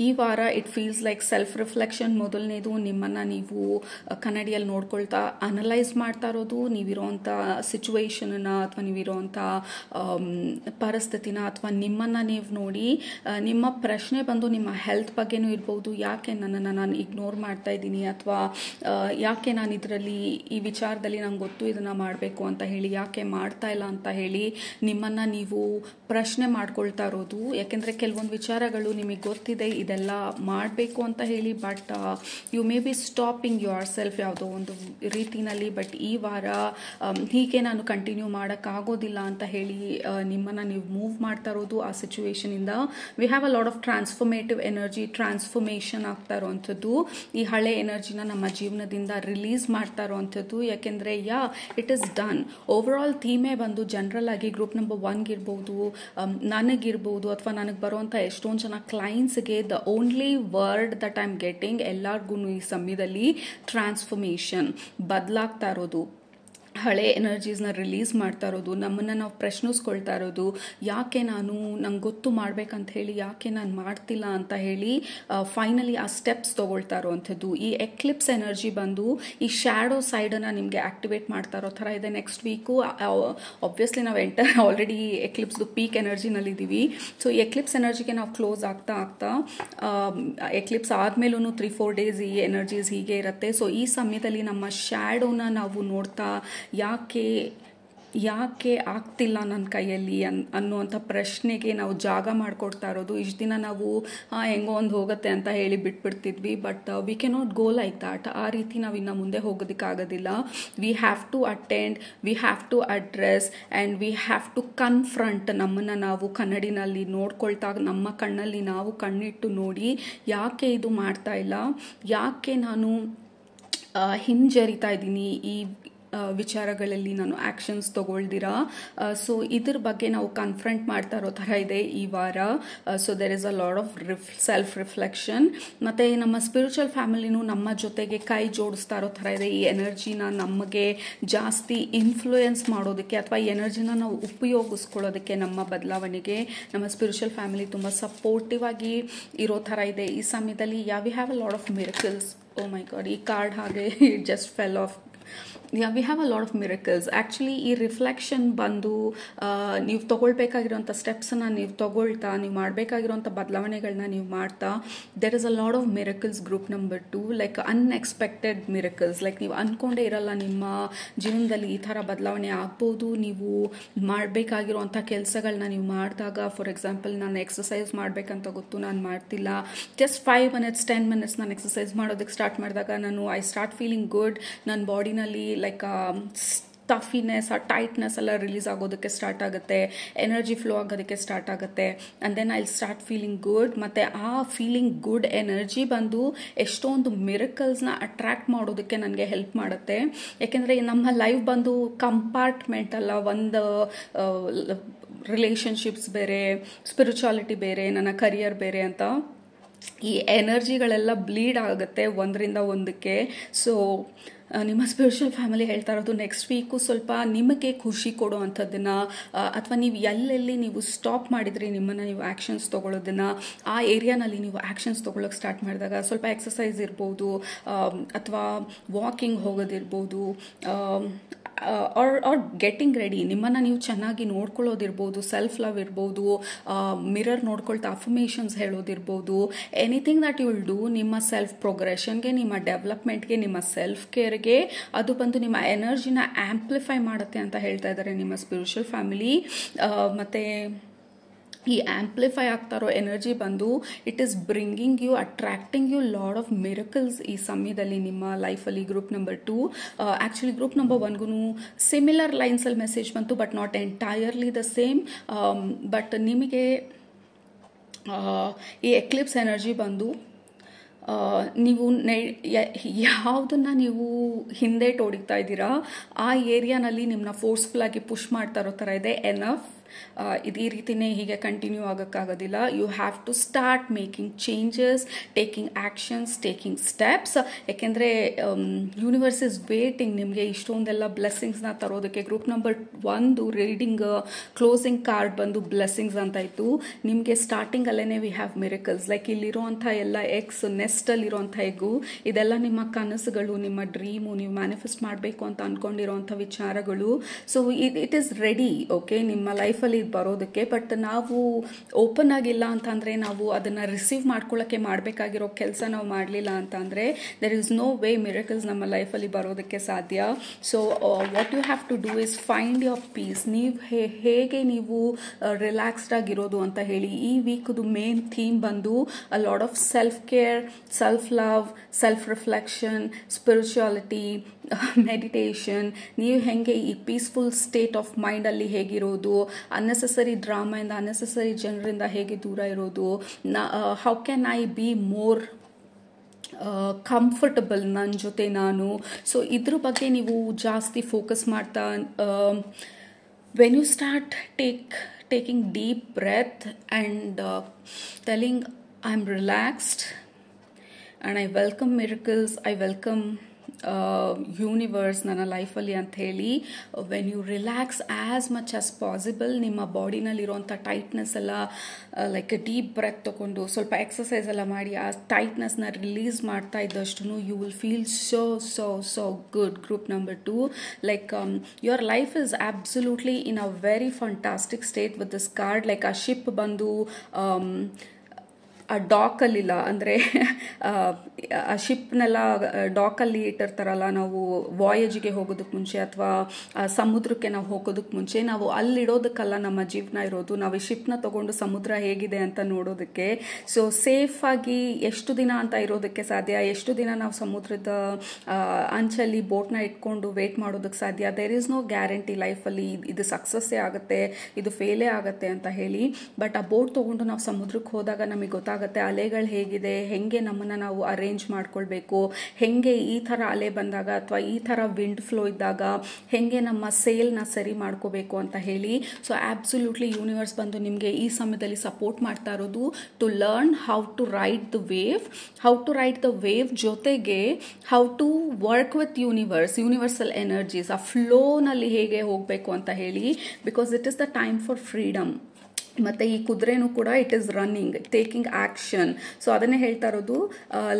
ಈ ವಾರ it feels like self reflection. ಮೊದಲನೇದು ನಿಮ್ಮನ್ನು ನೀವು ಕನ್ನಡಿಯಲ್ಲಿ ನೋಡ್ಕೊಳ್ತಾ ಅನಲೈಸ್ ಮಾಡ್ತಾ ಇರೋದು, ನೀವಿರೋವಂಥ ಸಿಚುವೇಶನನ್ನು ಅಥವಾ ನೀವಿರೋವಂಥ ಪರಿಸ್ಥಿತಿನ, ಅಥವಾ ನಿಮ್ಮನ್ನು ನೀವು ನೋಡಿ. ನಿಮ್ಮ ಪ್ರಶ್ನೆ ಬಂದು ನಿಮ್ಮ ಹೆಲ್ತ್ ಬಗ್ಗೆನೂ ಇರ್ಬೋದು. ಯಾಕೆ ನನ್ನನ್ನು ನಾನು ಇಗ್ನೋರ್ ಮಾಡ್ತಾ ಇದ್ದೀನಿ, ಅಥವಾ ಯಾಕೆ ನಾನು ಇದರಲ್ಲಿ ಈ ವಿಚಾರದಲ್ಲಿ ನಂಗೆ ಗೊತ್ತು ಇದನ್ನು ಮಾಡಬೇಕು ಅಂತ ಹೇಳಿ ಯಾಕೆ ಮಾಡ್ತಾ ಇಲ್ಲ ಅಂತ ಹೇಳಿ ನಿಮ್ಮನ್ನು ನೀವು ಪ್ರಶ್ನೆ ಮಾಡ್ಕೊಳ್ತಾ ಇರೋದು. ಯಾಕೆಂದರೆ ಕೆಲವೊಂದು ವಿಚಾರಗಳು ನಿಮಗೆ ಗೊತ್ತಿದೆ ಇದೆಲ್ಲ ಮಾಡಬೇಕು ಅಂತ ಹೇಳಿ, but you may be stopping yourself ಯಾವುದೋ ಒಂದು ರೀತಿನಲ್ಲಿ. ಬಟ್ ಈ ವಾರ ಹೀಗೆ ನಾನು ಕಂಟಿನ್ಯೂ ಮಾಡೋಕ್ಕಾಗೋದಿಲ್ಲ ಅಂತ ಹೇಳಿ ನಿಮ್ಮನ್ನು ನೀವು ಮೂವ್ ಮಾಡ್ತಾ ಇರೋದು ಆ ಸಿಚುವೇಶನಿಂದ. We have a lot of transformative energy, transformation ಆಗ್ತಾ ಇರೋವಂಥದ್ದು. ಈ ಹಳೆ ಎನರ್ಜಿನ ನಮ್ಮ ಜೀವನದಿಂದ ರಿಲೀಸ್ ಮಾಡ್ತಾ ಇರೋವಂಥದ್ದು. ಯಾಕೆಂದರೆ it is done. Over all ಥೀಮೇ ಬಂದು ಜನರಲ್ ಆಗಿ ಗ್ರೂಪ್ ನಂಬರ್ 1 ಇರ್ಬೋದು, ನನಗಿರ್ಬೋದು, ಅಥವಾ ನನಗೆ ಬರುವಂಥ ಎಷ್ಟೊಂದು ಜನ ಕ್ಲೈಂಟ್ಸ್ಗೆ the only word that I am getting ಎಲ್ಲರಿಗೂ ಈ ಸಮಯದಲ್ಲಿ ಟ್ರಾನ್ಸ್ಫಾರ್ಮೇಷನ್, ಬದಲಾಗ್ತಾ ಇರೋದು, ಹಳೆ ಎನರ್ಜೀಸ್ನ ರಿಲೀಸ್ ಮಾಡ್ತಾ ಇರೋದು, ನಮ್ಮನ್ನು ನಾವು ಪ್ರಶ್ನಿಸ್ಕೊಳ್ತಾ ಇರೋದು. ಯಾಕೆ ನಂಗೆ ಗೊತ್ತು ಮಾಡ್ಬೇಕಂತ ಹೇಳಿ ಯಾಕೆ ನಾನು ಮಾಡ್ತಿಲ್ಲ ಅಂತ ಹೇಳಿ ಫೈನಲಿ ಆ ಸ್ಟೆಪ್ಸ್ ತೊಗೊಳ್ತಾ ಇರೋವಂಥದ್ದು. ಈ ಎಕ್ಲಿಪ್ಸ್ ಎನರ್ಜಿ ಬಂದು ಈ ಶ್ಯಾಡೋ ಸೈಡನ್ನು ನಿಮಗೆ ಆಕ್ಟಿವೇಟ್ ಮಾಡ್ತಾ ಇರೋ ಥರ ಇದೆ. ನೆಕ್ಸ್ಟ್ ವೀಕು ಆಬ್ವಿಯಸ್ಲಿ ನಾವು ಆಲ್ರೆಡಿ ಎಕ್ಲಿಪ್ಸ್ದು ಪೀಕ್ ಎನರ್ಜಿನಲ್ಲಿದ್ದೀವಿ. ಸೊ ಎಕ್ಲಿಪ್ಸ್ ಎನರ್ಜಿಗೆ ನಾವು ಕ್ಲೋಸ್ ಆಗ್ತಾ ಎಕ್ಲಿಪ್ಸ್ ಆದಮೇಲೂ 3-4 ಡೇಸ್ ಈ ಎನರ್ಜೀಸ್ ಹೀಗೆ ಇರುತ್ತೆ. ಸೊ ಈ ಸಮಯದಲ್ಲಿ ನಮ್ಮ ಶ್ಯಾಡೋನ ನಾವು ನೋಡ್ತಾ ಯಾಕೆ ಆಗ್ತಿಲ್ಲ ನನ್ನ ಕೈಯಲ್ಲಿ ಅನ್ನುವಂಥ ಪ್ರಶ್ನೆಗೆ ನಾವು ಜಾಗ ಮಾಡಿಕೊಡ್ತಾ ಇರೋದು. ಇಷ್ಟು ದಿನ ನಾವು ಹೆಂಗೋ ಒಂದು ಹೋಗುತ್ತೆ ಅಂತ ಹೇಳಿ ಬಿಟ್ಬಿಡ್ತಿದ್ವಿ, but we can not go like that. ಆ ರೀತಿ ನಾವು ಇನ್ನು ಮುಂದೆ ಹೋಗೋದಕ್ಕಾಗೋದಿಲ್ಲ. We have to attend, we have to address and we have to confront. ನಮ್ಮನ್ನು ನಾವು ಕನ್ನಡಿನಲ್ಲಿ ನೋಡ್ಕೊಳ್ತಾ, ನಮ್ಮ ಕಣ್ಣಲ್ಲಿ ನಾವು ಕಣ್ಣಿಟ್ಟು ನೋಡಿ ಯಾಕೆ ಇದು ಮಾಡ್ತಾ ಇಲ್ಲ, ಯಾಕೆ ನಾನು ಹಿಂಜರಿತಾ ಇದ್ದೀನಿ ಈ ವಿಚಾರಗಳಲ್ಲಿ ನಾನು ಆ್ಯಕ್ಷನ್ಸ್ ತೊಗೊಳ್ದಿರಾ. ಸೊ ಇದ್ರ ಬಗ್ಗೆ ನಾವು ಕನ್ಫ್ರಂಟ್ ಮಾಡ್ತಾ ಇರೋ ಥರ ಇದೆ ಈ ವಾರ. So there is a lot of self reflection. ಮತ್ತು ನಮ್ಮ ಸ್ಪಿರಿಚುವಲ್ ಫ್ಯಾಮಿಲಿನೂ ನಮ್ಮ ಜೊತೆಗೆ ಕೈ ಜೋಡಿಸ್ತಾ ಇರೋ ಥರ ಇದೆ. ಈ ಎನರ್ಜಿನ ನಮಗೆ ಜಾಸ್ತಿ ಇನ್ಫ್ಲೂಯೆನ್ಸ್ ಮಾಡೋದಕ್ಕೆ ಅಥವಾ ಈ ಎನರ್ಜಿನ ನಾವು ಉಪಯೋಗಿಸ್ಕೊಳ್ಳೋದಕ್ಕೆ, ನಮ್ಮ ಬದಲಾವಣೆಗೆ ನಮ್ಮ ಸ್ಪಿರಿಚುವಲ್ ಫ್ಯಾಮಿಲಿ ತುಂಬ ಸಪೋರ್ಟಿವ್ ಆಗಿ ಇರೋ ಥರ ಇದೆ ಈ ಸಮಯದಲ್ಲಿ. We have a lot of miracles. Oh my god, ಈ ಕಾರ್ಡ್ ಹಾಗೆ it just fell off. We have a lot of miracles. Actually ಈ ರಿಫ್ಲೆಕ್ಷನ್ ಬಂದು ನೀವು ತೊಗೊಳ್ಬೇಕಾಗಿರೋಂಥ ಸ್ಟೆಪ್ಸನ್ನು ನೀವು ತೊಗೊಳ್ತಾ, ನೀವು ಮಾಡಬೇಕಾಗಿರೋಂಥ ಬದಲಾವಣೆಗಳನ್ನ ನೀವು ಮಾಡ್ತಾ, there is a lot of miracles. Group number 2, like unexpected miracles. Like ನೀವು ಅಂದ್ಕೊಂಡೇ ಇರಲ್ಲ ನಿಮ್ಮ ಜೀವನದಲ್ಲಿ ಈ ಥರ ಬದಲಾವಣೆ ಆಗ್ಬೋದು. ನೀವು ಮಾಡಬೇಕಾಗಿರೋಂಥ ಕೆಲಸಗಳನ್ನ ನೀವು ಮಾಡಿದಾಗ, ಫಾರ್ ಎಕ್ಸಾಂಪಲ್ ನಾನು ಎಕ್ಸಸೈಸ್ ಮಾಡಬೇಕಂತ ಗೊತ್ತು, ನಾನು ಮಾಡ್ತಿಲ್ಲ. ಜಸ್ಟ್ 5 minutes 10 minutes ನಾನು ಎಕ್ಸಸೈಸ್ ಮಾಡೋದಕ್ಕೆ ಸ್ಟಾರ್ಟ್ ಮಾಡಿದಾಗ ಐ ಸ್ಟಾರ್ಟ್ ಫೀಲಿಂಗ್ ಗುಡ್. ನನ್ನ ಬಾಡಿನಲ್ಲಿ ಲೈಕ್ ಟಫಿನೆಸ್, ಆ ಟೈಟ್ನೆಸ್ ಎಲ್ಲ ರಿಲೀಸ್ ಆಗೋದಕ್ಕೆ ಸ್ಟಾರ್ಟ್ ಆಗುತ್ತೆ, ಎನರ್ಜಿ ಫ್ಲೋ ಆಗೋದಕ್ಕೆ ಸ್ಟಾರ್ಟ್ ಆಗುತ್ತೆ. And then I start feeling good. ಮತ್ತು ಆ ಫೀಲಿಂಗ್ ಗುಡ್ ಎನರ್ಜಿ ಬಂದು ಎಷ್ಟೊಂದು ಮಿರಕಲ್ಸ್ನ ಅಟ್ರ್ಯಾಕ್ಟ್ ಮಾಡೋದಕ್ಕೆ ನನಗೆ ಹೆಲ್ಪ್ ಮಾಡುತ್ತೆ. ಯಾಕೆಂದರೆ ನಮ್ಮ ಲೈಫ್ ಬಂದು ಕಂಪಾರ್ಟ್ಮೆಂಟ್ ಅಲ್ಲ, ಒಂದು ರಿಲೇಷನ್ಶಿಪ್ಸ್ ಬೇರೆ, ಸ್ಪಿರಿಚುವಾಲಿಟಿ ಬೇರೆ, ನನ್ನ ಕರಿಯರ್ ಬೇರೆ ಅಂತ ಈ ಎನರ್ಜಿಗಳೆಲ್ಲ ಬ್ಲೀಡ್ ಆಗುತ್ತೆ ಒಂದರಿಂದ ಒಂದಕ್ಕೆ. ಸೊ ನಿಮ್ಮ ಸ್ಪಿರಿಚುವಲ್ ಫ್ಯಾಮಿಲಿ ಹೇಳ್ತಾ ಇರೋದು ನೆಕ್ಸ್ಟ್ ವೀಕು ಸ್ವಲ್ಪ ನಿಮಗೆ ಖುಷಿ ಕೊಡೋ ಅಂಥದ್ದನ್ನು, ಅಥವಾ ನೀವು ಎಲ್ಲೆಲ್ಲಿ ನೀವು ಸ್ಟಾಪ್ ಮಾಡಿದ್ರಿ ನಿಮ್ಮನ್ನು ನೀವು ಆ್ಯಕ್ಷನ್ಸ್ ತೊಗೊಳ್ಳೋದನ್ನು, ಆ ಏರಿಯಾನಲ್ಲಿ ನೀವು ಆ್ಯಕ್ಷನ್ಸ್ ತೊಗೊಳಕ್ಕೆ ಸ್ಟಾರ್ಟ್ ಮಾಡಿದಾಗ ಸ್ವಲ್ಪ ಎಕ್ಸಸೈಸ್ ಇರ್ಬೋದು, ಅಥವಾ ವಾಕಿಂಗ್ ಹೋಗೋದಿರ್ಬೋದು, ಆರ್ ಗೆಟಿಂಗ್ ರೆಡಿ, ನಿಮ್ಮನ್ನು ನೀವು ಚೆನ್ನಾಗಿ ನೋಡ್ಕೊಳ್ಳೋದಿರ್ಬೋದು, ಸೆಲ್ಫ್ ಲವ್ ಇರ್ಬೋದು, ಮಿರರ್ ನೋಡ್ಕೊಳ್ತಾ ಅಫರ್ಮೇಷನ್ಸ್ ಹೇಳೋದಿರ್ಬೋದು, anything that you will do ನಿಮ್ಮ ಸೆಲ್ಫ್ ಪ್ರೋಗ್ರೆಷನ್ಗೆ, ನಿಮ್ಮ ಡೆವಲಪ್ಮೆಂಟ್ಗೆ, ನಿಮ್ಮ ಸೆಲ್ಫ್ ಕೇರ್ಗೆ ಅದು ಬಂದು ನಿಮ್ಮ ಎನರ್ಜಿನ ಆ್ಯಂಪ್ಲಿಫೈ ಮಾಡುತ್ತೆ ಅಂತ ಹೇಳ್ತಾ ಇದ್ದಾರೆ ನಿಮ್ಮ ಸ್ಪಿರಿಚುವಲ್ ಫ್ಯಾಮಿಲಿ. ಮತ್ತು ಈ ಆ್ಯಂಪ್ಲಿಫೈ ಆಗ್ತಾ ಇರೋ ಎನರ್ಜಿ ಬಂದು it is bringing you, attracting you lot of miracles ಈ ಸಮಯದಲ್ಲಿ ನಿಮ್ಮ ಲೈಫಲ್ಲಿ. Group number 2, actually group number 1ಗೂ ಸಿಮಿಲರ್ ಲೈನ್ಸಲ್ಲಿ ಮೆಸೇಜ್ ಬಂತು, but not entirely the same. But ನಿಮಗೆ ಈ ಎಕ್ಲಿಪ್ಸ್ ಎನರ್ಜಿ ಬಂದು ನೀವು ಯಾವುದನ್ನು ನೀವು ಹಿಂದೆ ಟೋಡಿಗ್ತಾ ಇದ್ದೀರಾ ಆ ಏರಿಯಾನಲ್ಲಿ ನಿಮ್ಮನ್ನ ಫೋರ್ಸ್ಫುಲ್ಲಾಗಿ ಪುಷ್ ಮಾಡ್ತಾ ಇರೋ ಥರ ಇದೆ. ಎನಫ್, ಇದು ಈ ರೀತಿಯೇ ಹೀಗೆ ಕಂಟಿನ್ಯೂ ಆಗೋಕ್ಕಾಗೋದಿಲ್ಲ. You have to start making changes, taking actions, taking steps. ಯಾಕೆಂದರೆ ಯೂನಿವರ್ಸ್ ಇಸ್ ವೇಟಿಂಗ್ ನಿಮಗೆ ಇಷ್ಟೊಂದೆಲ್ಲ ಬ್ಲೆಸ್ಸಿಂಗ್ಸ್ನ ತರೋದಕ್ಕೆ. Group number 1 reading closing card ಬಂದು ಬ್ಲೆಸ್ಸಿಂಗ್ಸ್ ಅಂತ ಇತ್ತು. ನಿಮಗೆ ಸ್ಟಾರ್ಟಿಂಗಲ್ಲೇ ವಿ ಹ್ಯಾವ್ ಮಿರಕಲ್ಸ್. ಲೈಕ್ ಇಲ್ಲಿರೋಂಥ ಎಲ್ಲ ಎಕ್ಸ್ ನೆಸ್ಟಲ್ಲಿರೋಂಥ ಎಗ್ಗು, ಇದೆಲ್ಲ ನಿಮ್ಮ ಕನಸುಗಳು, ನಿಮ್ಮ ಡ್ರೀಮು, ನೀವು ಮ್ಯಾನಿಫೆಸ್ಟ್ ಮಾಡಬೇಕು ಅಂತ ಅಂದ್ಕೊಂಡಿರೋಂಥ ವಿಚಾರಗಳು. So it is ready, okay, ನಿಮ್ಮ ಲೈಫಲ್ಲಿ ಇದು ಬರೋದಕ್ಕೆ. ಬಟ್ ನಾವು ಓಪನ್ ಆಗಿಲ್ಲ ಅಂತಂದರೆ, ನಾವು ಅದನ್ನು ರಿಸೀವ್ ಮಾಡ್ಕೊಳ್ಳೋಕ್ಕೆ ಮಾಡಬೇಕಾಗಿರೋ ಕೆಲಸ ನಾವು ಮಾಡಲಿಲ್ಲ ಅಂತಂದರೆ there is no way miracles ನಮ್ಮ ಲೈಫಲ್ಲಿ ಬರೋದಕ್ಕೆ ಸಾಧ್ಯ. So what you have to do is find your peace. ನೀವು ಹೇಗೆ ನೀವು ರಿಲ್ಯಾಕ್ಸ್ಡ್ ಆಗಿರೋದು ಅಂತ ಹೇಳಿ. ಈ ವೀಕ್ದು ಮೇನ್ ಥೀಮ್ ಬಂದು ಅ lot of self care, self love, self reflection, spirituality, meditation. ನೀವು ಹೆಂಗೆ ಈ ಪೀಸ್ಫುಲ್ ಸ್ಟೇಟ್ ಆಫ್ ಮೈಂಡಲ್ಲಿ ಹೇಗಿರೋದು, ಅನ್ನೆಸೆಸರಿ ಡ್ರಾಮಾಯಿಂದ, ಅನ್ನೆಸೆಸರಿ ಜನರಿಂದ ಹೇಗೆ ದೂರ ಇರೋದು, how can I be more comfortable ನನ್ನ ಜೊತೆ ನಾನು. ಸೊ ಇದ್ರ ಬಗ್ಗೆ ನೀವು ಜಾಸ್ತಿ ಫೋಕಸ್ ಮಾಡ್ತಾ, when you start taking deep breath and telling I'm relaxed and I welcome miracles, I welcome universe ನನ್ನ ಲೈಫಲ್ಲಿ ಅಂತ ಹೇಳಿ. When you relax as much as possible, ನಿಮ್ಮ ಬಾಡಿನಲ್ಲಿರುವಂಥ ಟೈಟ್ನೆಸ್ ಎಲ್ಲ ಲೈಕ್ ಡೀಪ್ ಬ್ರೆತ್ ತೊಗೊಂಡು ಸ್ವಲ್ಪ ಎಕ್ಸಸೈಸ್ ಎಲ್ಲ ಮಾಡಿ ಆ ಟೈಟ್ನೆಸ್ನ ರಿಲೀಸ್ ಮಾಡ್ತಾ ಇದ್ದಷ್ಟು you will feel so good. Group number 2, like your life is absolutely in a very fantastic state with this card. Like ಆ ಶಿಪ್ ಬಂದು ಆ ಡಾಕಲ್ಲಿಲ್ಲ, ಅಂದರೆ ಆ ಶಿಪ್ನೆಲ್ಲ ಡಾಕಲ್ಲಿ ಇಟ್ಟಿರ್ತಾರಲ್ಲ, ನಾವು ವಾಯೇಜಿಗೆ ಹೋಗೋದಕ್ಕೆ ಮುಂಚೆ ಅಥವಾ ಸಮುದ್ರಕ್ಕೆ ನಾವು ಹೋಗೋದಕ್ಕೆ ಮುಂಚೆ ನಾವು ಅಲ್ಲಿಡೋದಕ್ಕಲ್ಲ ನಮ್ಮ ಜೀವನ ಇರೋದು. ನಾವು ಈ ಶಿಪ್ನ ತೊಗೊಂಡು ಸಮುದ್ರ ಹೇಗಿದೆ ಅಂತ ನೋಡೋದಕ್ಕೆ. ಸೊ ಸೇಫಾಗಿ ಎಷ್ಟು ದಿನ ಅಂತ ಇರೋದಕ್ಕೆ ಸಾಧ್ಯ, ಎಷ್ಟು ದಿನ ನಾವು ಸಮುದ್ರದ ಅಂಚಲ್ಲಿ ಬೋಟ್ನ ಇಟ್ಕೊಂಡು ವೇಟ್ ಮಾಡೋದಕ್ಕೆ ಸಾಧ್ಯ. ದೇರ್ ಈಸ್ ನೋ ಗ್ಯಾರಂಟಿ ಲೈಫಲ್ಲಿ ಇದು ಸಕ್ಸಸ್ಸೇ ಆಗುತ್ತೆ, ಇದು ಫೇಲೇ ಆಗುತ್ತೆ ಅಂತ ಹೇಳಿ. ಬಟ್ ಆ ಬೋಟ್ ತೊಗೊಂಡು ನಾವು ಸಮುದ್ರಕ್ಕೆ ಹೋದಾಗ ನಮಗೆ ಗೊತ್ತಾಗುತ್ತೆ ಅಲೆಗಳು ಹೇಗಿದೆ, ಹೆಂಗೆ ನಮ್ಮನ್ನು ನಾವು ಅರೇಂಜ್ ಮಾಡ್ಕೊಳ್ಬೇಕು, ಹೆಂಗೆ ಈ ಥರ ಅಲೆ ಬಂದಾಗ ಅಥವಾ ಈ ಥರ ವಿಂಡ್ ಫ್ಲೋ ಇದ್ದಾಗ ಹೆಂಗೆ ನಮ್ಮ ಸೇಲ್ನ ಸರಿ ಮಾಡ್ಕೋಬೇಕು ಅಂತ ಹೇಳಿ. ಸೊ ಆಬ್ಸಲ್ಯೂಟ್ಲಿ ಯೂನಿವರ್ಸ್ ಬಂದು ನಿಮಗೆ ಈ ಸಮಯದಲ್ಲಿ ಸಪೋರ್ಟ್ ಮಾಡ್ತಾ ಇರೋದು to learn how to ride the wave, ಜೊತೆಗೆ how to work with universal energies, ಆ ಫ್ಲೋನಲ್ಲಿ ಹೇಗೆ ಹೋಗಬೇಕು ಅಂತ ಹೇಳಿ. Because it is the time for freedom. ಮತ್ತು ಈ ಕುದುರೆನೂ ಕೂಡ it is running taking action. So ಅದನ್ನೇ ಹೇಳ್ತಾ ಇರೋದು,